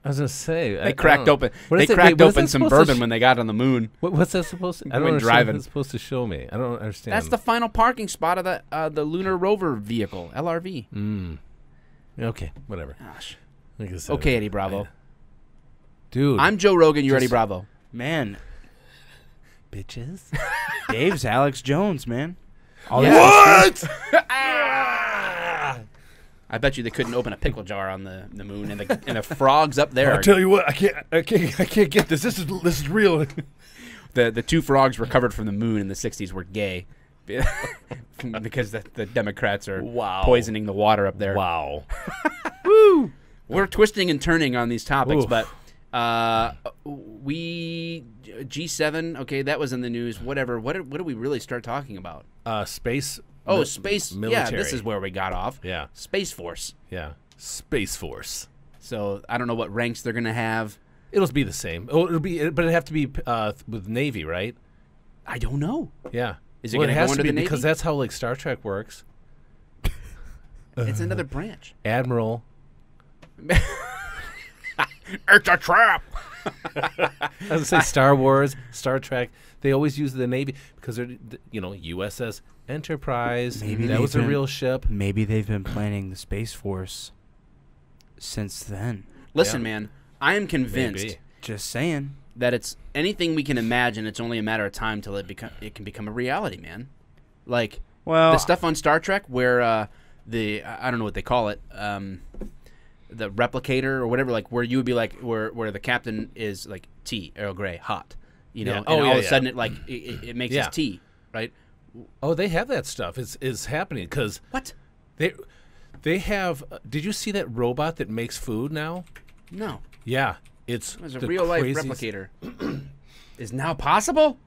I was gonna say They cracked open. What They is it- cracked wait, what is open that some supposed to bourbon when they got on the moon. What's that supposed to? I don't When understand driving. what it's supposed to show me. I don't understand. That's the final parking spot of the lunar rover vehicle, LRV. Okay, whatever. Gosh. Like I said, Okay, Eddie Bravo. dude. I'm Joe Rogan. You're Eddie Just- Bravo. Man, bitches. Dave's Alex Jones, man. What? I bet you they couldn't open a pickle jar on the moon, and the frogs up there. I'll tell you what. I can't get this. This is real. The two frogs recovered from the moon in the 60s were gay because the Democrats are Wow. poisoning the water up there. Wow. Woo! We're twisting and turning on these topics, Oof. but G7. Okay, that was in the news. Whatever. What did we really start talking about? Space. Oh, space. Military. Yeah, this is where we got off. Yeah. Space Force. Yeah. Space Force. So I don't know what ranks they're gonna have. It'll be the same. Oh, but it'd have to be with Navy, right? I don't know. Yeah. Is it Well, gonna has go to under be the because Navy? that's how like Star Trek works. It's another branch. Admiral. It's a trap. I was gonna say Star Wars, Star Trek. They always use the Navy because they're USS Enterprise. Maybe that they've was a been- real ship. Maybe they've been planning the Space Force since then. Listen, Yeah. man. I am convinced Maybe. Just saying. that it's anything we can imagine. It's only a matter of time till it can become a reality, man. Like Well, the stuff on Star Trek where I don't know what they call it. the replicator or whatever, like where you would be like where the captain is like tea, Earl Grey, hot, you know, Yeah. and Oh, all yeah, of a yeah. sudden it makes his tea, right? Oh, they have that stuff. It's happening because What? they have. Did you see that robot that makes food now? No, Yeah, it's there's a the real life craziest- replicator. Is now possible?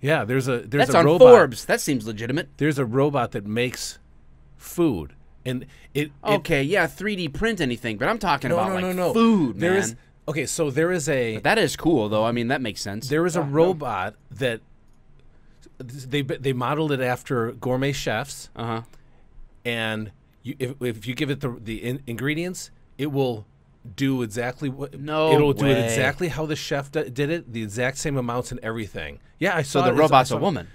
Yeah, there's a That's on robot. Forbes. That seems legitimate. There's a robot that makes food, and it Okay, yeah, 3D print anything, but I'm talking no, about no, like no, no. food, There man. is okay. So there is a That is cool, though. I mean, that makes sense. there is a robot that they modeled it after gourmet chefs, and if you give it the ingredients, it will do exactly what. No it'll do it way. exactly how the chef did it, the exact same amounts and everything. Yeah, I So saw the it. robot's I a saw- woman.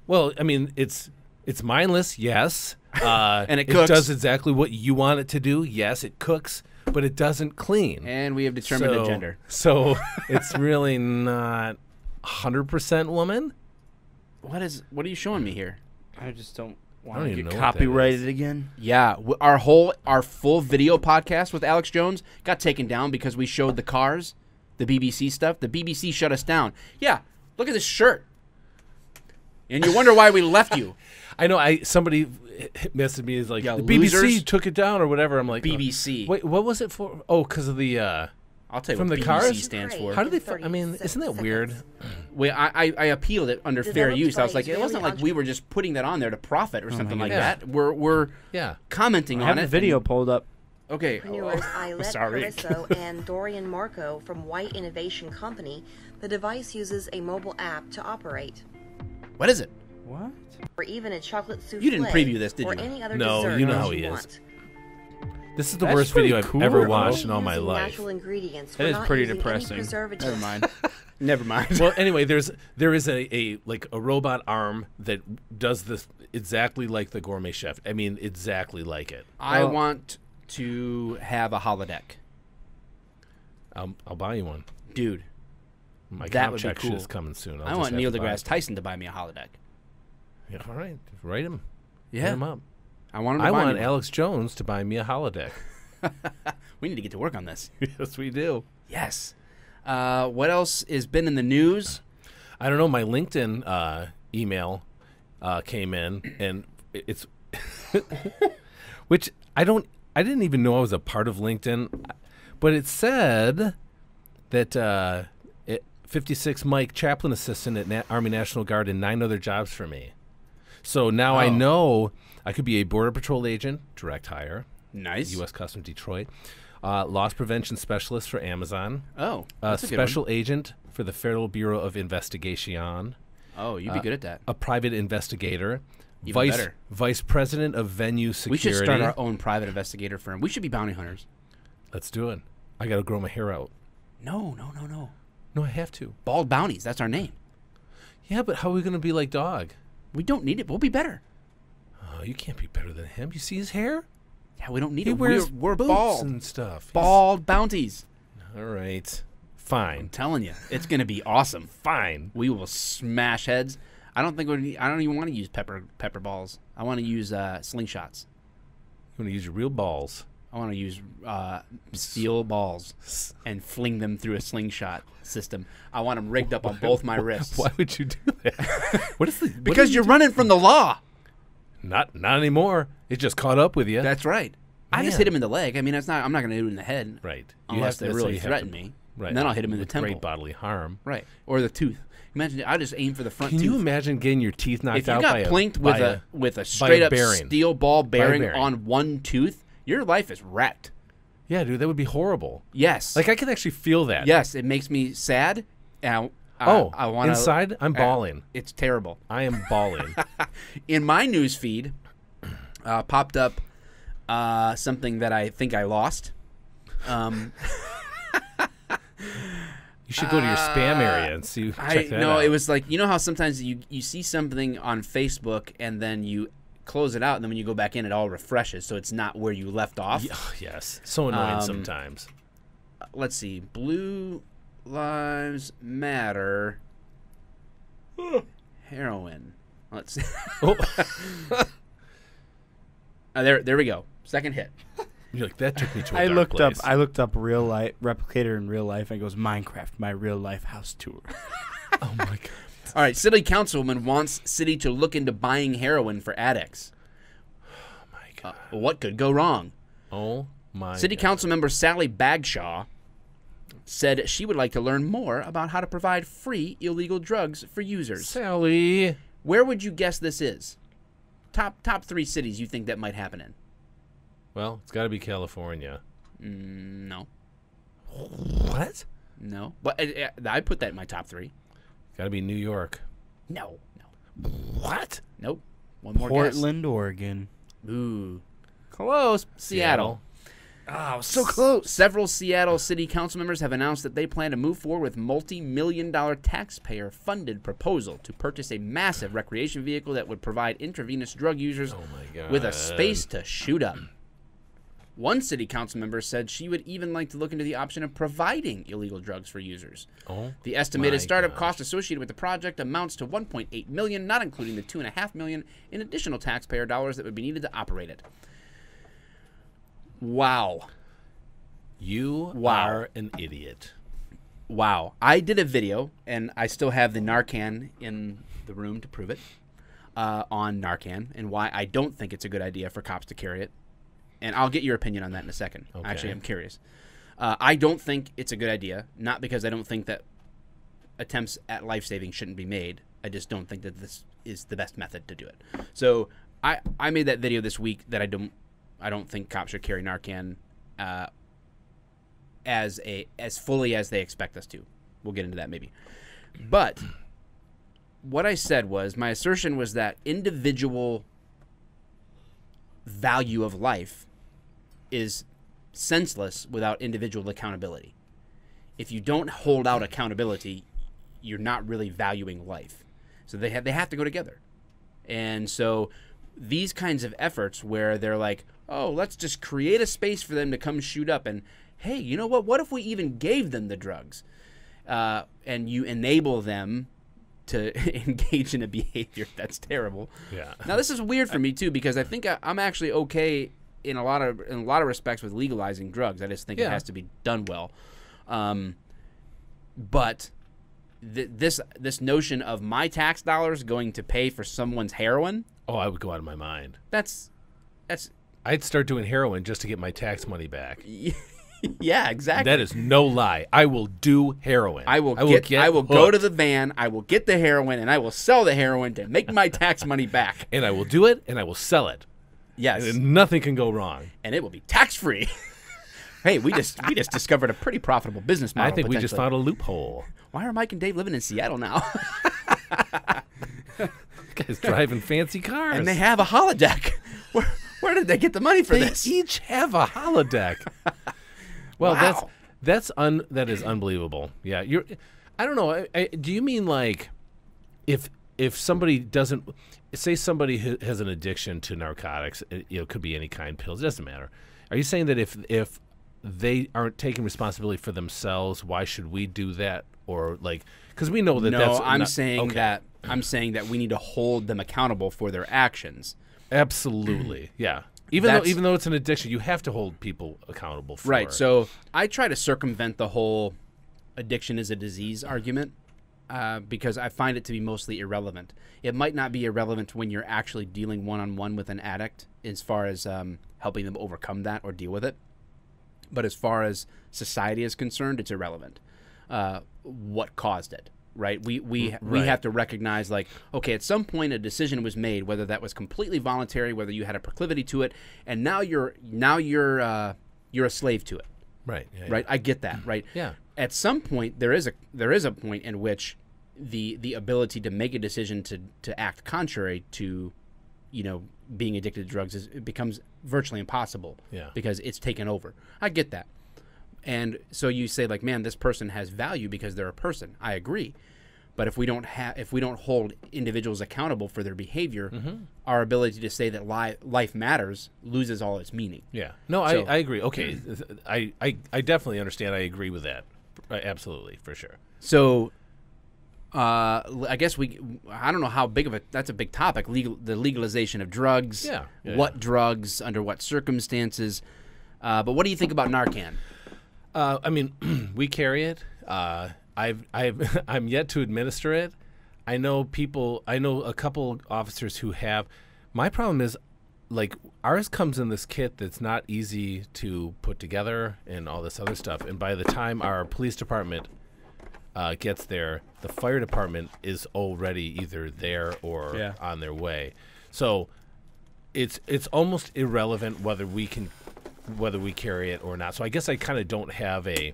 Well, I mean, it's mindless, yes, and it cooks. does exactly what you want it to do. Yes, it cooks, but it doesn't clean. And we have determined a gender. So it's really not 100% woman. What are you showing me here? I just don't I want don't to even get know what that copyrighted again. Yeah, our full video podcast with Alex Jones got taken down because we showed the cars, the BBC stuff. The BBC shut us down. Yeah, look at this shirt. And you wonder why we left you. I know. Somebody messaged me is like Yeah, the BBC losers. took it down or whatever. I'm like BBC. Wait, what was it for? Oh, because of the. I'll tell you From what the BBC cars? stands for. How do they? I mean, isn't that weird? I appealed it under fair Developed use. I was by like, it wasn't Israeli like we were just putting that on there to profit or something like goodness. that. We're Yeah. commenting I on have it. the video and- pulled up. Okay. Entrepreneurs Eilette Sorry. Carisso and Dorian Marco from White Innovation Company, the device uses a mobile app to operate. What is it? What? Or even a chocolate souffle. You didn't preview this, did or you? any other No, dessert you know that how he is. want. This is the That's worst pretty video I've cool, ever though. watched in all my Using life. Natural ingredients. That We're is not pretty using any depressing. preservatives. Never mind. Never mind. Well, anyway, there is a robot arm that does this exactly like the gourmet chef. I mean, exactly like it. I Well- want to have a holodeck. I'll buy you one. Dude, My That comp would be check cool. is coming soon. I'll I just want have Neil to buy deGrasse it. Tyson to buy me a holodeck. Yeah, all right, write him. Hit Yeah. him up. I want him to I buy want me one. Alex Jones to buy me a holodeck. We need to get to work on this. Yes, we do. Yes. What else has been in the news? I don't know. My LinkedIn email came in, and it's which I didn't even know I was a part of LinkedIn, but it said that 56 Mike chaplain assistant at Army National Guard and 9 other jobs for me. So now I Oh. know I could be a Border Patrol agent, direct hire, Nice. U.S. Customs Detroit, loss prevention specialist for Amazon, Oh, a that's a good one. special agent for the Federal Bureau of Investigation, Oh, you'd be good at that. a private investigator, Even better. vice president of venue We security. should start our own private investigator firm. We should be bounty hunters. Let's do it. I got to grow my hair out. No. No, I have to. Bald bounties. That's our name. Yeah, but how are we going to be like Dog? We don't need it. We'll be better. Oh, you can't be better than him. You see his hair? Yeah, we don't need He it. wears We're boots bald. and stuff. Bald bounties. All right. I'm Fine. telling you, it's gonna be awesome. Fine. We will smash heads. I don't even want to use pepper balls. I want to use slingshots. You want to use your real balls. I want to use steel balls and fling them through a slingshot system. I want them rigged up on both my wrists. Why would you do that? What is the? what Because do you're you running from the law. do? Not anymore. It just caught up with you. That's right. I just Man. hit him in the leg. I mean, I'm not going to hit him in the head. right. Unless they that's how really you have threaten to- me. Right. And then I'll hit him in the with temple. Great bodily harm. Right. Or the tooth. Imagine I just aim for the front Can tooth. you imagine getting your teeth knocked If you out got by plinked with a by straight up bearing? steel ball bearing bearing. on one tooth, your life is wrecked. Yeah, dude, that would be horrible. Yes. Like I can actually feel that. yes, it makes me sad. And I want inside I'm bawling. It's terrible. I am bawling. In my news feed, popped up something that I think I lost. You should go to your spam area and see. Check that out. It was like, you know how sometimes you see something on Facebook and then you close it out, and then when you go back in, it all refreshes, so it's not where you left off. Yes, so annoying sometimes. Let's see. Blue Lives Matter. Heroin. Let's see. Oh. There we go. Second hit. You're like, that took me to a I dark looked place. up real life replicator in real life, and it goes Minecraft, my real life house tour. Oh my god. All right, city councilwoman wants city to look into buying heroin for addicts. Oh my god. What could go wrong? Oh my. City god. council member Sally Bagshaw said she would like to learn more about how to provide free illegal drugs for users. Sally. Where would you guess this is? Top 3 cities you think that might happen in? Well, it's got to be California. No. What? No. But I put that in my top 3. Got to be New York. No. What? Nope. One more Portland, Oregon. guess. Ooh. Close. Seattle. Oh, so close. Several Seattle city council members have announced that they plan to move forward with multi-million-dollar taxpayer-funded proposal to purchase a massive recreation vehicle that would provide intravenous drug users with a space to shoot up. One city council member said she would even like to look into the option of providing illegal drugs for users. Oh, the estimated my startup gosh. cost associated with the project amounts to $1.8 million, not including the $2.5 million in additional taxpayer dollars that would be needed to operate it. Wow. You Wow. are an idiot. Wow. I did a video, and I still have the Narcan in the room to prove it, on Narcan and why I don't think it's a good idea for cops to carry it. And I'll get your opinion on that in a second. Okay. Actually, I'm curious. I don't think it's a good idea, not because I don't think that attempts at life-saving shouldn't be made. I just don't think that this is the best method to do it. So I made that video this week that I don't think cops should carry Narcan as fully as they expect us to. We'll get into that maybe. But what I said was, my assertion was that individual value of life is senseless without individual accountability. If you don't hold out accountability, you're not really valuing life. So they have to go together. And so these kinds of efforts where they're like, oh, let's just create a space for them to come shoot up, and hey, you know what if we even gave them the drugs, and you enable them to engage in a behavior that's terrible. Yeah. Now this is weird for me too, because I think I'm actually okay in a lot of respects with legalizing drugs. I just think it has to be done well. But this notion of my tax dollars going to pay for someone's heroin, Oh, I would go out of my mind. that's I'd start doing heroin just to get my tax money back. yeah, exactly. That is no lie. I will do heroin. I will go hooked. to the van, I will get the heroin, and I will sell the heroin to make my tax money back. And I will do it, and I will sell it. Yes. And nothing can go wrong. And it will be tax-free. Hey, we just discovered a pretty profitable business model. I think we just potentially. found a loophole. Why are Mike and Dave living in Seattle now? Guys driving fancy cars. And they have a holodeck. Where did they get the money for They this? each have a holodeck. Well, Wow. that is unbelievable. Yeah, I don't know. Do you mean like if somebody doesn't, say somebody has an addiction to narcotics, it could be any kind, pills, it doesn't matter. Are you saying that if they aren't taking responsibility for themselves, why should we do that? Or like, because we know that that's I'm saying that we need to hold them accountable for their actions. Absolutely, yeah. Even though it's an addiction, you have to hold people accountable for Right. it. So I try to circumvent the whole addiction is a disease argument because I find it to be mostly irrelevant. It might not be irrelevant when you're actually dealing one-on-one with an addict as far as helping them overcome that or deal with it. But as far as society is concerned, it's irrelevant. What caused it? Right. We have to recognize, like, okay, at some point a decision was made, whether that was completely voluntary, whether you had a proclivity to it, and now you're a slave to it. Right. Yeah, Right. I get that. Right. Yeah. At some point there is a point in which the ability to make a decision to act contrary to, being addicted to drugs it becomes virtually impossible. Yeah. Because it's taken over. I get that. And so you say, like, man, this person has value because they're a person. I agree. But if we don't hold individuals accountable for their behavior, our ability to say that life matters loses all its meaning. Yeah. No, So- I agree. Okay. I definitely understand. I agree with that. Absolutely, for sure. So I guess I don't know how big of that's a big topic, the legalization of drugs. Yeah. What drugs, under what circumstances. But what do you think about Narcan? I mean, we carry it. I'm yet to administer it. I know a couple officers who have. My problem is, like, ours comes in this kit that's not easy to put together and all this other stuff. And by the time our police department gets there, the fire department is already either there or on their way. So it's almost irrelevant whether we carry it or not. So I guess I kind of don't have a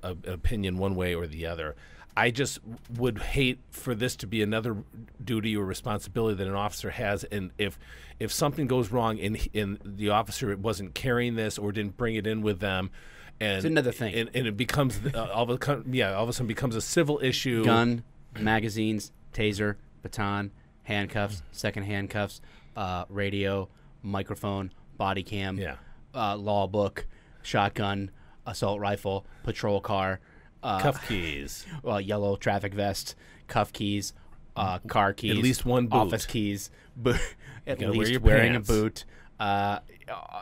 opinion one way or the other. I just would hate for this to be another duty or responsibility that an officer has, and if something goes wrong and the officer wasn't carrying this or didn't bring it in with them, and it's another thing, and it becomes all of a sudden becomes a civil issue. Gun, magazines, taser, baton, handcuffs, second handcuffs, radio, microphone, body cam, law book, shotgun, assault rifle, patrol car. Cuff keys, yellow traffic vest, cuff keys, car keys, at least one boot, office keys, at least wear wearing a boot, on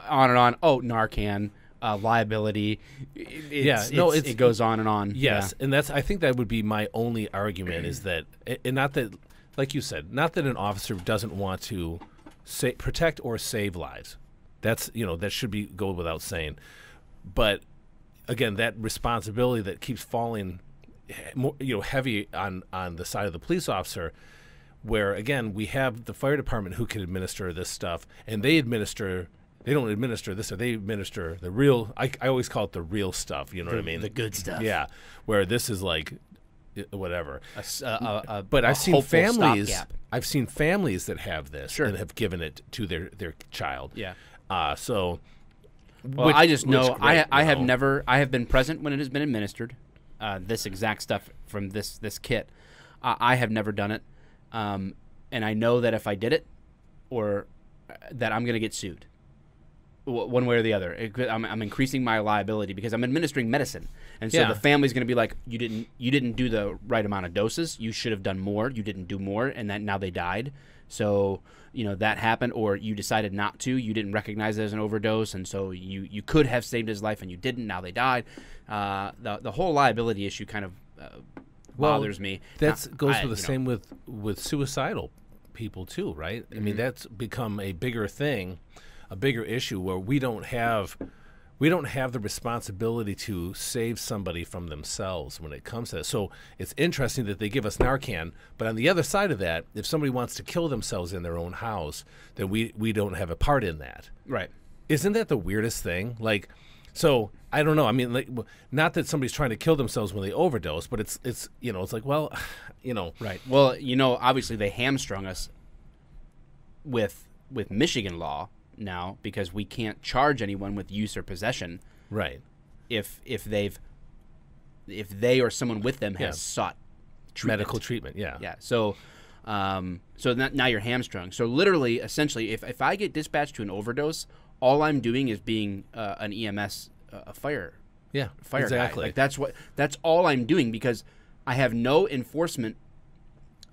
and on. Oh, Narcan, liability. It goes on and on. Yes, and I think that would be my only argument is that, and not that, like you said, not that an officer doesn't want to protect or save lives. That should go without saying, but. Again, that responsibility that keeps falling, heavy on the side of the police officer, where again we have the fire department who can administer this stuff, and they don't administer this, or they administer the real. I always call it the real stuff. You know what I mean? The good stuff. Yeah, where this is like whatever. But I've seen families. I've seen families that have this and have given it to their child. Yeah. Well, I just know I have been present when it has been administered. This exact stuff from this kit, I have never done it, and I know that if I did it, or that I'm going to get sued, one way or the other. I'm increasing my liability because I'm administering medicine, and so the family's going to be like, you didn't do the right amount of doses. You should have done more. You didn't do more, and now they died. So that happened, or you decided not to. You didn't recognize it as an overdose, and so you could have saved his life, and you didn't. Now they died. The whole liability issue kind of bothers me. That goes for the same with suicidal people too, right? I mean, that's become a bigger thing, a bigger issue where we don't have the responsibility to save somebody from themselves when it comes to that. So it's interesting that they give us Narcan, but on the other side of that, if somebody wants to kill themselves in their own house, then we don't have a part in that. Right. Isn't that the weirdest thing? Like, so I don't know. I mean, like, not that somebody's trying to kill themselves when they overdose, but it's like, well, Right. Well, obviously they hamstrung us with Michigan law now, because we can't charge anyone with use or possession, right? If they or someone with them has sought medical treatment, yeah. So now you're hamstrung. So literally, essentially, if I get dispatched to an overdose, all I'm doing is being an EMS, a fire exactly. guy. Like that's all I'm doing, because I have no enforcement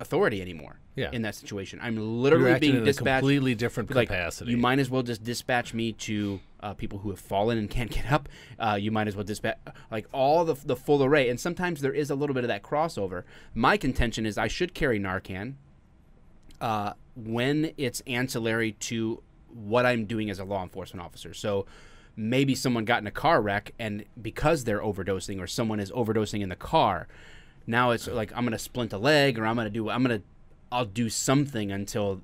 authority anymore. Yeah. In that situation, I'm literally being dispatched in a completely different like, capacity. You might as well just dispatch me to people who have fallen and can't get up. You might as well dispatch all the full array. And sometimes there is a little bit of that crossover. My contention is I should carry Narcan when it's ancillary to what I'm doing as a law enforcement officer. So maybe someone got in a car wreck, and because they're overdosing, or someone is overdosing in the car, now it's like I'm going to splint a leg, or I'll do something until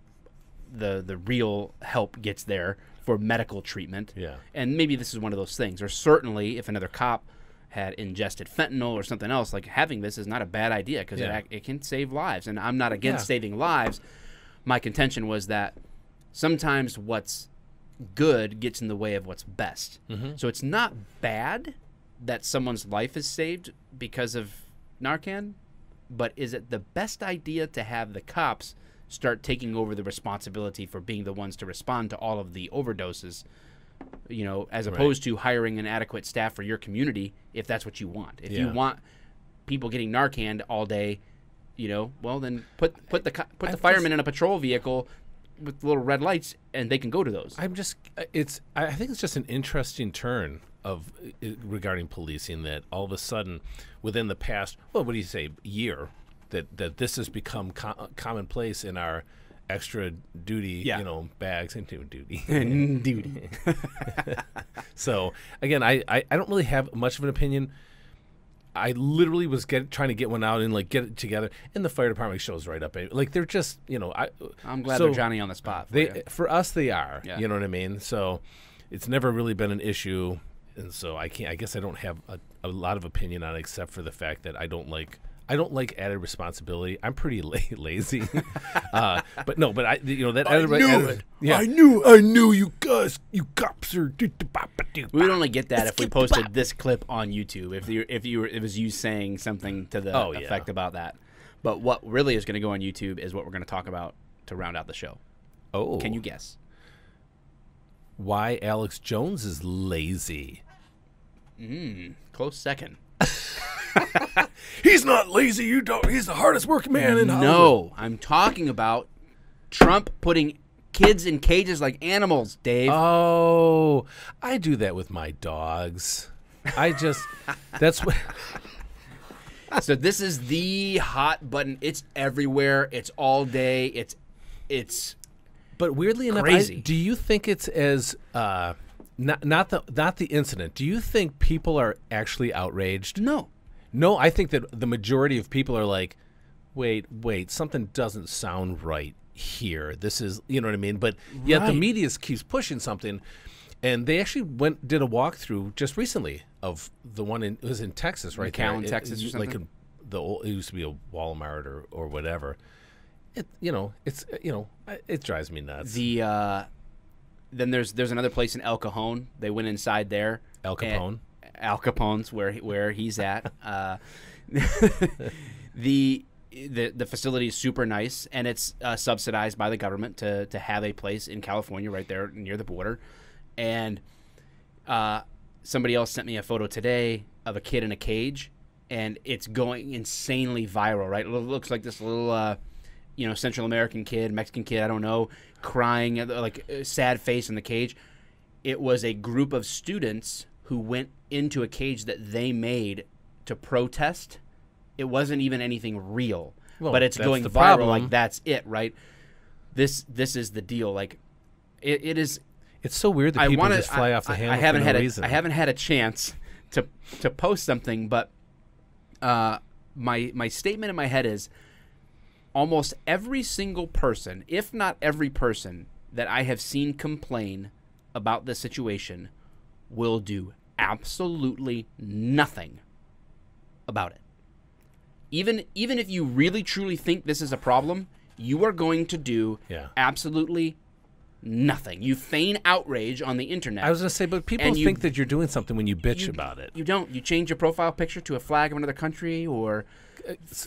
the real help gets there for medical treatment. Yeah. And maybe this is one of those things. Or certainly if another cop had ingested fentanyl or something else, like, having this is not a bad idea, because it can save lives. And I'm not against saving lives. My contention was that sometimes what's good gets in the way of what's best. Mm-hmm. So it's not bad that someone's life is saved because of Narcan, but is it the best idea to have the cops start taking over the responsibility for being the ones to respond to all of the overdoses, as opposed to hiring an adequate staff for your community, if that's what you want? If you want people getting Narcan all day, well, then put the firemen in a patrol vehicle with little red lights, and they can go to those. I think it's just an interesting turn of regarding policing that all of a sudden, within the past, what do you say, year, that this has become commonplace in our extra duty, bags and duty. Duty. So again, I don't really have much of an opinion. I literally was trying to get one out and get it together, and the fire department shows right up. They're just, I'm glad they're Johnny on the spot. For us, they are. Yeah. You know what I mean? So it's never really been an issue, and so I guess I don't have a lot of opinion on it, except for the fact that I don't like added responsibility. I'm pretty lazy, but I knew you guys, you cops are. We would only get that if we posted this clip on YouTube. It was you saying something to the effect about that. But what really is going to go on YouTube is what we're going to talk about to round out the show. Oh, can you guess? Why Alex Jones is lazy? Close second. He's not lazy. You don't. He's the hardest working man in Hollywood. No, I'm talking about Trump putting kids in cages like animals, Dave. Oh, I do that with my dogs. That's what. So this is the hot button. It's everywhere. It's all day. It's. But weirdly enough, crazy. Do you think it's as not the incident? Do you think people are actually outraged? No, I think that the majority of people are like, wait, something doesn't sound right here. This is, you know what I mean? But yet the media keeps pushing something, and they actually did a walkthrough just recently of the one it was in Texas, right? McAllen, Texas, or something. It used to be a Walmart or whatever. It drives me nuts. Then there's another place in El Cajon. They went inside there. Al Capone. Al Capone's where he's at. The facility is super nice, and it's subsidized by the government to have a place in California right there near the border. And somebody else sent me a photo today of a kid in a cage, and it's going insanely viral. Right, it looks like this little Central American kid, Mexican kid, I don't know, crying, like a sad face in the cage. It was a group of students who went into a cage that they made to protest. It wasn't even anything real, but it's going viral. Problem. Like that's it, right? This is the deal. Like it is. It's so weird that people just fly off the handle for no reason. I haven't had a chance to post something, but my statement in my head is almost every single person, if not every person that I have seen complain about this situation, will do absolutely nothing about it. Even if you really truly think this is a problem, you are going to do absolutely nothing. You feign outrage on the internet. I was going to say, but people think that you're doing something when you bitch about it. You don't. You change your profile picture to a flag of another country or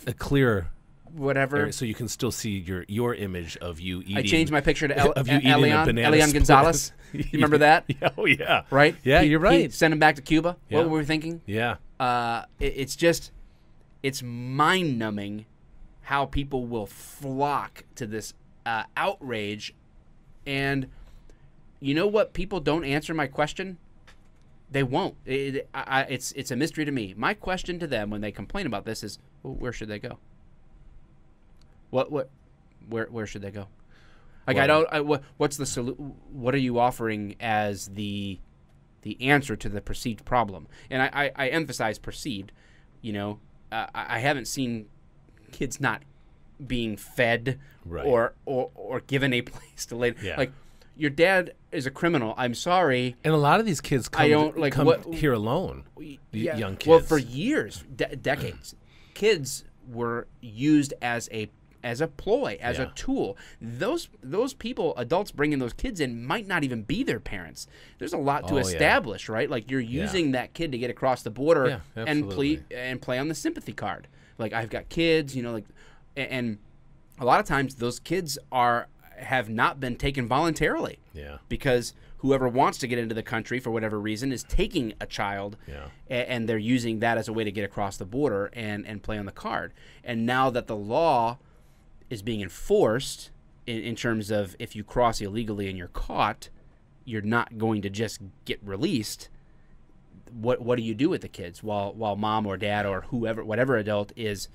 a clear whatever, so you can still see your image of you eating. I changed my picture to Elian split. Gonzalez. You remember that? Oh yeah, right. Yeah, you're right. Send him back to Cuba. Yeah. What were we thinking? Yeah. It's mind-numbing how people will flock to this outrage, and you know what? People don't answer my question. They won't. It's a mystery to me. My question to them when they complain about this is, well, where should they go? Where should they go? Like, what's the what are you offering as the answer to the perceived problem? And I emphasize perceived. I haven't seen kids not being fed or given a place to lay. Yeah. Like, your dad is a criminal. I'm sorry. And a lot of these kids come here alone. Young kids. Well, for years, decades, kids were used as a ploy, as a tool. Those people, adults bringing those kids in, might not even be their parents. There's a lot to establish, right? Like, you're using that kid to get across the border and play on the sympathy card. Like, I've got kids, and a lot of times those kids have not been taken voluntarily. Yeah. Because whoever wants to get into the country for whatever reason is taking a child, and they're using that as a way to get across the border and play on the card. And now that the law is being enforced, in terms of if you cross illegally and you're caught, you're not going to just get released. What do you do with the kids while mom or dad or whatever adult is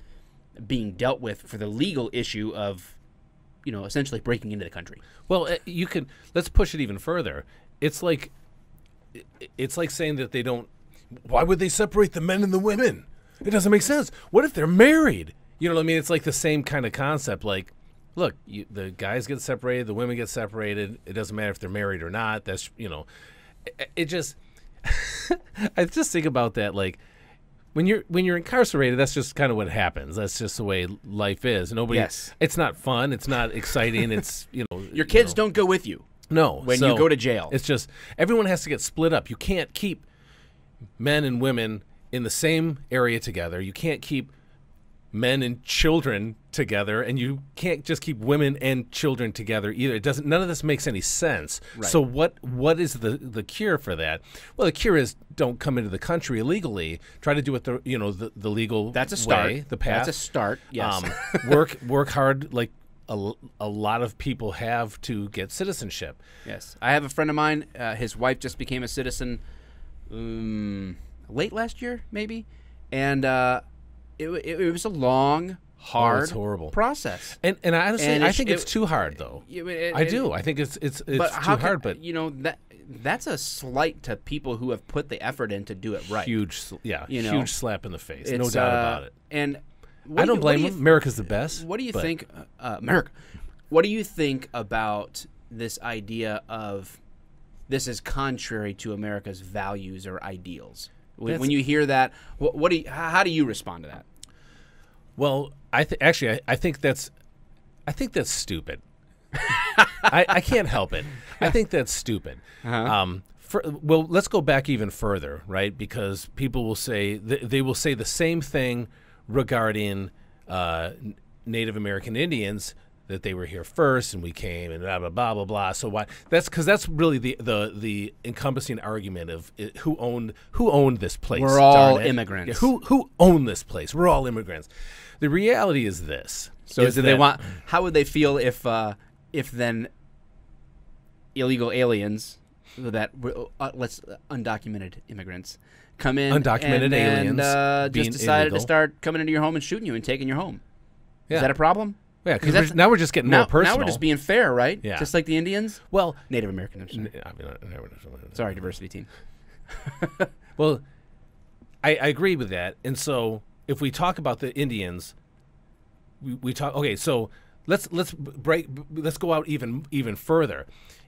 being dealt with for the legal issue of, essentially breaking into the country? Well, let's push it even further. It's like saying that they don't. Why would they separate the men and the women? It doesn't make sense. What if they're married? You know what I mean? It's like the same kind of concept. Like, look, the guys get separated, the women get separated. It doesn't matter if they're married or not. That's it just. I just think about that. Like, when you're incarcerated, that's just kind of what happens. That's just the way life is. Yes. It's not fun. It's not exciting. It's your kids don't go with you. No, when you go to jail. It's just everyone has to get split up. You can't keep men and women in the same area together. You can't keep men and children together, and you can't just keep women and children together either. It doesn't. None of this makes any sense. Right. So what is the cure for that? Well, the cure is don't come into the country illegally. Try to do it the legal That's a start. way, the path. That's a start. Yes. Work hard like a lot of people have to get citizenship. Yes. I have a friend of mine. His wife just became a citizen late last year, maybe, and it was a long, hard, it's horrible process. And honestly, I think it's too hard, though. I do. I think it's too hard. But that's a slight to people who have put the effort in to do it right. Huge slap in the face. No It's, doubt about it. And I don't blame them. America's the best. What do you think, America? What do you think about this idea of this is contrary to America's values or ideals? When you hear that, how do you respond to that? Well, I think that's stupid. I can't help it. I think that's stupid. Well, let's go back even further, right? Because people will say they will say the same thing regarding Native American Indians, that they were here first and we came and blah blah blah blah blah. So why? That's because that's really the encompassing argument of who owned this place. We're all immigrants. Yeah, who owned this place? We're all immigrants. The reality is this. So how would they feel if then illegal aliens that let's undocumented immigrants come in undocumented aliens and just decided illegal. to start coming into your home and shooting you and taking your home? Yeah. Is that a problem? Yeah, because now we're just getting more personal. Now we're just being fair, right? Yeah. Just like the Indians? Well, Native American. Sorry, diversity team. Well, I agree with that. And so if we talk about the Indians, we talk. Okay, so let's go out even further.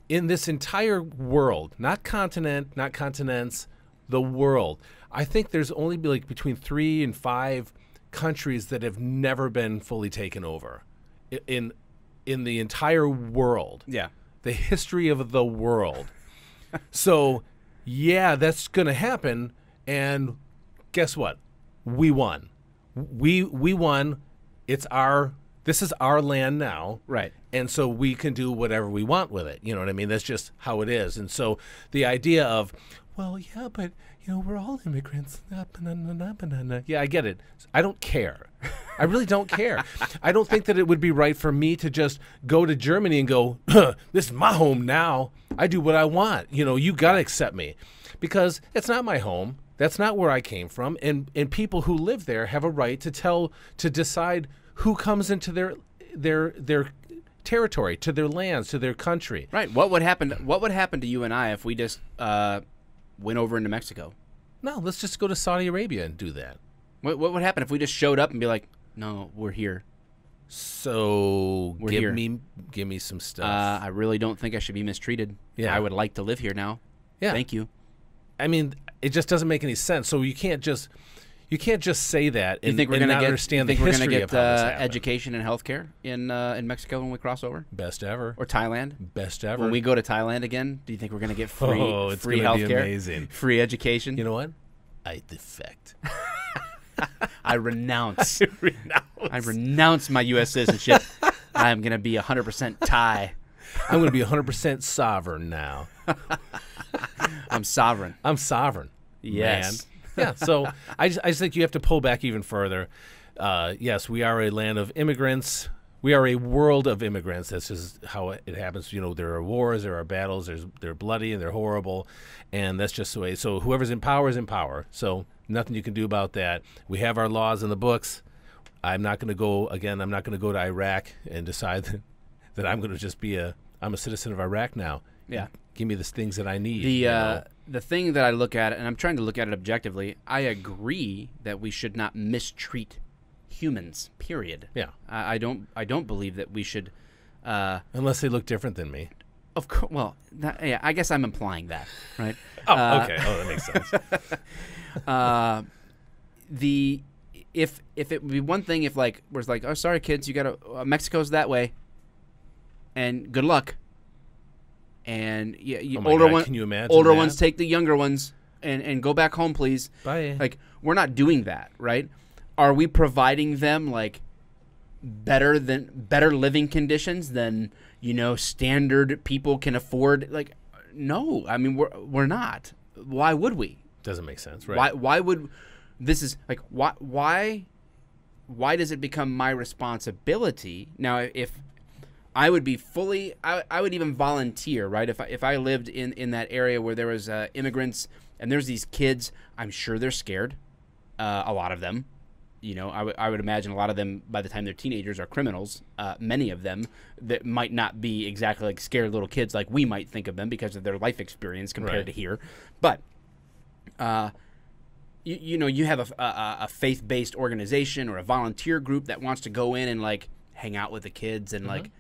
In this entire world, not continents, the world, I think there's only like between 3 and 5 countries that have never been fully taken over. In the entire world. Yeah. The history of the world. So, yeah, that's going to happen. And guess what? We won. We won. This is our land now. Right. And so we can do whatever we want with it. You know what I mean? That's just how it is. And so the idea of, well, yeah, but we're all immigrants. Yeah, I get it. I don't care. I really don't care. I don't think that it would be right for me to just go to Germany and go, this is my home now. I do what I want. You got to accept me. Because it's not my home. That's not where I came from. And people who live there have a right to decide who comes into their territory, to their lands, to their country. Right. What would happen to you and I if we just went over into Mexico? No, let's just go to Saudi Arabia and do that. What would happen if we just showed up and be like, no, we're here? So We're here. Give me some stuff. I really don't think I should be mistreated. Yeah. I would like to live here now. Yeah. Thank you. I mean, it just doesn't make any sense. So you can't just say that and, You think we're and going not to understand the get history of how this happened. education and healthcare in Mexico when we cross over? Best ever. Or Thailand? Best ever. When we go to Thailand again, do you think we're going to get free it's free gonna healthcare? be amazing. Free education? You know what? I defect. I renounce. I renounce my U.S. citizenship. I'm going to be 100% Thai. I'm going to be 100% sovereign now. I'm sovereign. I'm sovereign. Yes. Man. Yeah, so I just think you have to pull back even further. Yes, we are a land of immigrants. we are a world of immigrants. That's just how it happens. You know, there are wars, there are battles, they're bloody and they're horrible, and that's just the way. So whoever's in power is in power. So nothing you can do about that. We have our laws in the books. I'm not going to go again. I'm not going to go to Iraq and decide that I'm going to just be I'm a citizen of Iraq now. Yeah. Give me the things that I need. The thing that I look at, and I'm trying to look at it objectively, I agree that we should not mistreat humans. Period. Yeah. I don't believe that we should. Unless they look different than me. Of course. Well, yeah. I guess I'm implying that, right? Oh, okay. Oh, that makes sense. If it would be one thing if like was like, oh, sorry kids, you gotta Mexico's that way, and good luck. And Oh my God, can you imagine older that? ones take the younger ones and go back home, please. Bye. Like, we're not doing that, right? Are we providing them like better living conditions than, you know, standard people can afford? Like, no. I mean, we're not. Why would we? Doesn't make sense, right? Why would this is like why does it become my responsibility now? If I would be fully, I would even volunteer, right? If I lived in that area where there was immigrants and there's these kids, I'm sure they're scared. A lot of them, you know, I would imagine a lot of them by the time they're teenagers are criminals. Many of them that might not be exactly like scared little kids like we might think of them because of their life experience compared to here. But you know, you have a faith-based organization or a volunteer group that wants to go in and like hang out with the kids and like.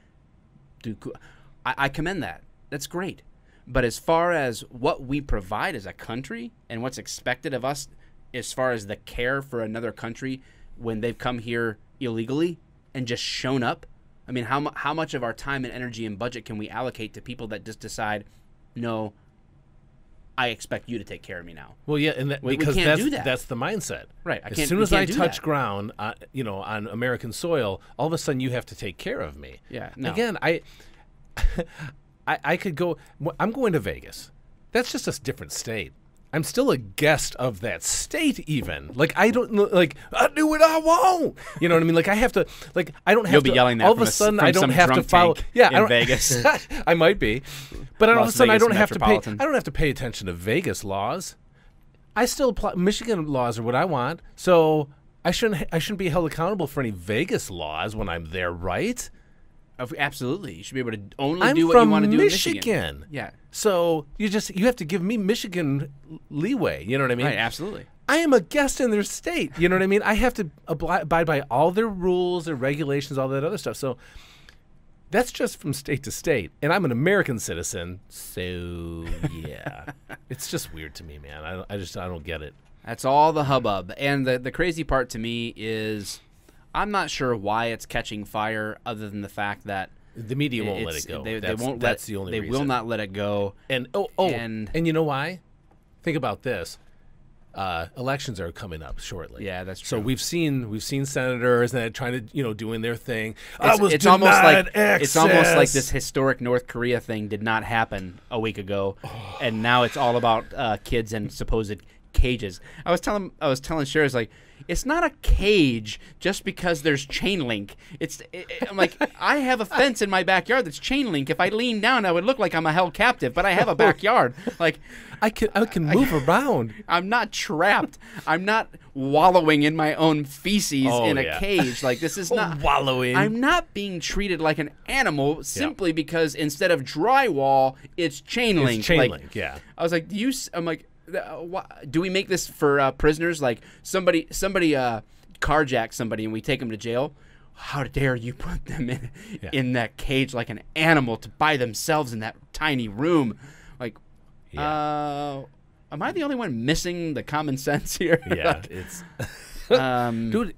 I commend that. That's great. But as far as what we provide as a country and what's expected of us as far as the care for another country when they've come here illegally and just shown up, I mean, how much of our time and energy and budget can we allocate to people that just decide, no, I expect you to take care of me now? Well, yeah, and we because can't do that. That's the mindset. Right. As soon as I touch ground, you know, on American soil, all of a sudden you have to take care of me. Yeah. No. Again, I could go. I'm going to Vegas. That's just a different state. I'm still a guest of that state. Even like I don't like I do what I want. You know what I mean? Like I have to. Like I don't have. You'll to, be yelling that all from of a sudden I don't some have to drunk follow. tank Yeah, in Vegas. I might be, but all of a sudden I Vegas don't have to pay. Metropolitan. I don't have to pay attention to Vegas laws. I still apply. Michigan laws are what I want, so I shouldn't be held accountable for any Vegas laws when I'm there, right? Absolutely. You should be able to only I'm do what from you want to do in Michigan. Michigan. Yeah. So you have to give me Michigan leeway. You know what I mean? Right, absolutely. I am a guest in their state. You know what I mean? I have to abide by all their rules, their regulations, all that other stuff. So that's just from state to state. And I'm an American citizen. So, yeah. It's just weird to me, man. I don't get it. That's all the hubbub. And the crazy part to me is I'm not sure why it's catching fire other than the fact that the media won't let it go. They won't that's the only they reason. will not let it go. And and you know why? Think about this. Elections are coming up shortly. Yeah, that's true. So we've seen senators that trying to doing their thing. It's almost like this historic North Korea thing did not happen a week ago, and now it's all about kids and supposed cages. I was telling Sherry, like, it's not a cage just because there's chain link. I'm like, I have a fence in my backyard that's chain link. If I lean down, I would look like I'm a held captive, but I have a backyard. Like, I can move around. I'm not trapped. I'm not wallowing in my own feces in a cage. Like, this is not wallowing. I'm not being treated like an animal simply because instead of drywall, it's chain link. It's chain link. Yeah. I was like, I'm like, do we make this for prisoners? Like somebody carjacks somebody and we take them to jail. How dare you put them in that cage like an animal to by themselves in that tiny room? Like, am I the only one missing the common sense here? Yeah, it's dude.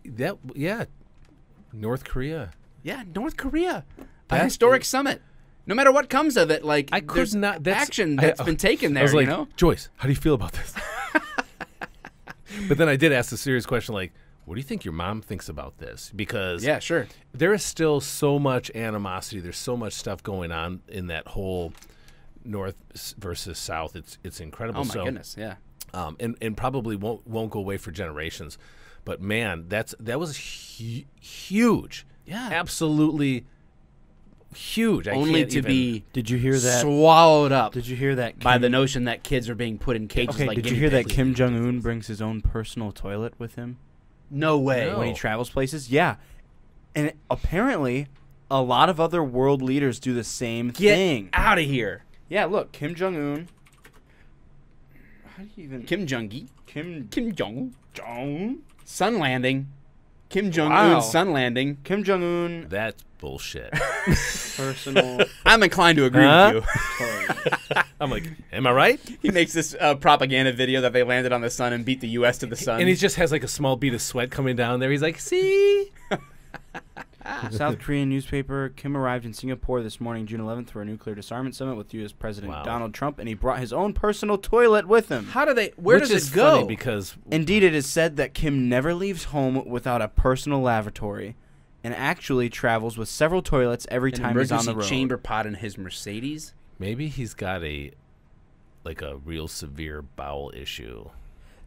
North Korea. Yeah, North Korea, a historic summit. No matter what comes of it, like there's action that's been taken there. I was like, you know? Joyce, how do you feel about this? But then I did ask a serious question, like, what do you think your mom thinks about this? Because yeah, sure, there is still so much animosity. There's so much stuff going on in that whole North versus South. It's incredible. Oh my goodness, yeah. And probably won't go away for generations. But man, that was huge. Yeah. Absolutely huge. Only I can't to even, be Did you hear that? swallowed up Did you hear that? by the notion that kids are being put in cages Okay, like did you guinea hear that pigs. Kim Jong-un brings his own personal toilet with him No way. No. when he travels places? Yeah. And apparently, a lot of other world leaders do the same Get thing. out of here. Yeah, look, Kim Jong-un. How do you even... Kim Jong-gi. Kim Kim Jong. Jong? Sun landing. Kim Jong-un Wow. sun landing. Kim Jong-un That's bullshit. personal I'm inclined to agree Huh? with you. toilet. I'm like, am I right? He makes this propaganda video that they landed on the sun and beat the U.S. to the sun. And he just has like a small bead of sweat coming down there. He's like, see? South Korean newspaper, Kim arrived in Singapore this morning, June 11th, for a nuclear disarmament summit with U.S. President Wow. Donald Trump, and he brought his own personal toilet with him. How do they? Where Which does is it go? funny because Indeed, it is said that Kim never leaves home without a personal lavatory, and actually travels with several toilets every An time he's on the emergency road. chamber pot in his Mercedes. maybe he's got a real severe bowel issue.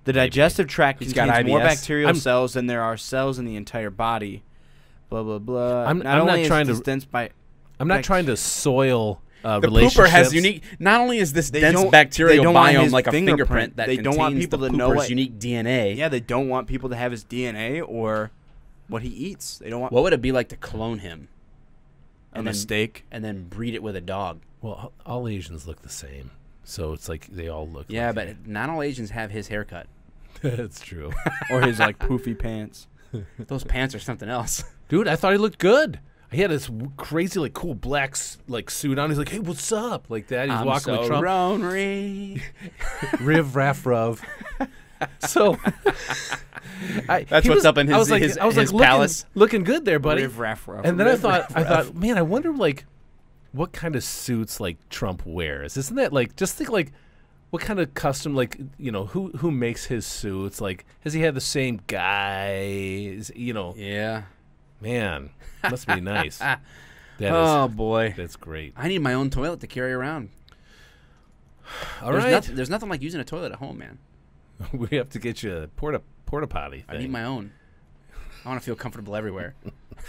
The digestive tract He's got contains more IBS. bacterial I'm- cells than there are cells in the entire body. Blah blah blah. I'm not not only trying to- is this dense by I'm not trying to soil The relationships. pooper has unique. Not only is this They dense don't- bacterial they don't want biome his like a fingerprint. fingerprint that They contains don't want people the to know pooper's what- unique DNA. Yeah, they don't want people to have his DNA or what he eats. They don't want What would it be like to clone him a and then- mistake. and then breed it with a dog? Well, all Asians look the same, so it's like they all look. Yeah, like but not all Asians have his haircut. that's true, Or his like poofy pants. Those pants are something else. dude. I thought he looked good. He had this crazy, like, cool black suit on. He's like, "Hey, what's up?" Like that. He's I'm walking so with Trump. Ronery. Riv raff ruv. So That's what's up in his- I was like, his looking, palace. looking good there, buddy. Riv raff ruff. And then I Riv thought, raff ruff. man, I wonder like what kind of suits like Trump wears. Isn't that like just think like what kind of custom like who makes his suits? Like has he had the same guy? Yeah. Man, must be nice. That Oh is boy. that's great. I need my own toilet to carry around. All There's right, there's nothing like using a toilet at home, man. we have to get you a porta potty. I need my own. I want to feel comfortable everywhere.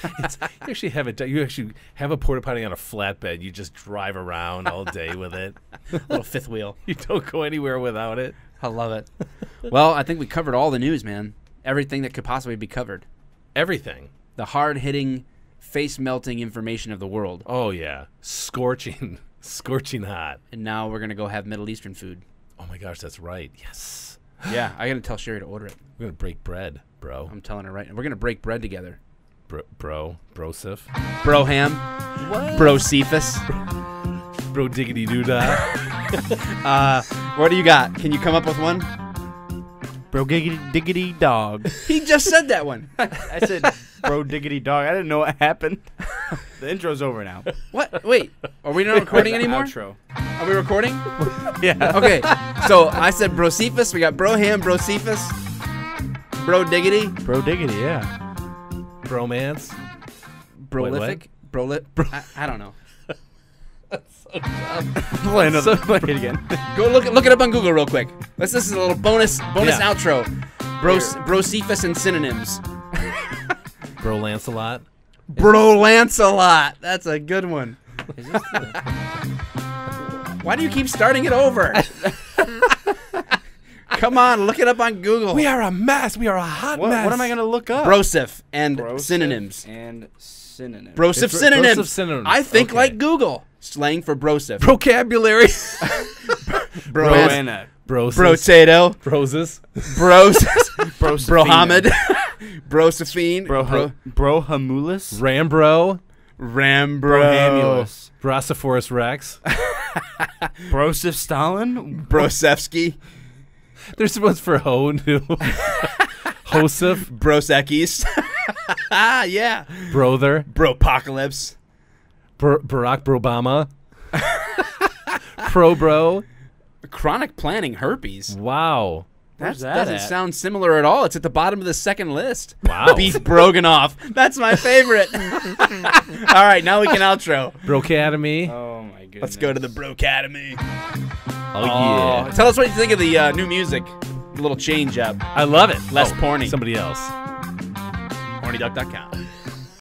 You actually have it. You actually have a porta potty on a flatbed. You just drive around all day with it. Little fifth wheel. You don't go anywhere without it. I love it. Well, I think we covered all the news, man. Everything that could possibly be covered. Everything. The hard-hitting, face-melting information of the world. Oh yeah, scorching hot. And now we're going to go have Middle Eastern food. Oh my gosh, that's right. Yes. Yeah, I got to tell Sherry to order it. We're gonna break bread, bro. I'm telling her right now. We're going to break bread together. Brosif. Broham. What? Bro Cephas. Bro diggity doo dah. What do you got? Can you come up with one? Bro giggity diggity dog. He just said that one. I said bro diggity dog. I didn't know what happened. The intro's over now. What? Wait. Are we not recording The anymore? Outro. Are we recording? Yeah. Okay. So I said Bro Cephas. We got Broham, Bro Cephas, Bro Diggity, Bro diggity, yeah. Bromance. Brolific, I don't know. Play it again. Go look it up on Google real quick. This is a little bonus Yeah. outro. Bro Cephas and synonyms. Bro Lancelot. Bro Lancelot. That's a good one. Is this the... Why do you keep starting it over? Come on, look it up on Google. We are a mess. We are a hot mess. What am I going to look up? Brosif and Brosif synonyms. And synonyms. Brosif It's synonyms. Brosif synonyms. I think Okay. like Google. Slang for brosif. Vocabulary. Broana. Brosis. Brotato. Broses. Bros. Brosifina. Brohammed. Brosephine. Brohamulus. Rambro. Rambro. Brohamulus. Brosophoros Rex. Brosif Stalin. Brosevsky. There's ones for Ho, too. Hosef. Brosekis. Ah, yeah. Brother. Bropocalypse. Barack Brobama. Pro-bro. Chronic planning herpes. Wow. That Where's that doesn't at? sound similar at all. It's at the bottom of the second list. Wow. Beef Broganoff. That's my favorite. All right, now we can outro. Brocademy. Oh my goodness. Let's go to the Brocademy. Oh, yeah. Tell us what you think of the new music. A little change up. I love it. Less porny. Somebody else. HornyDuck.com.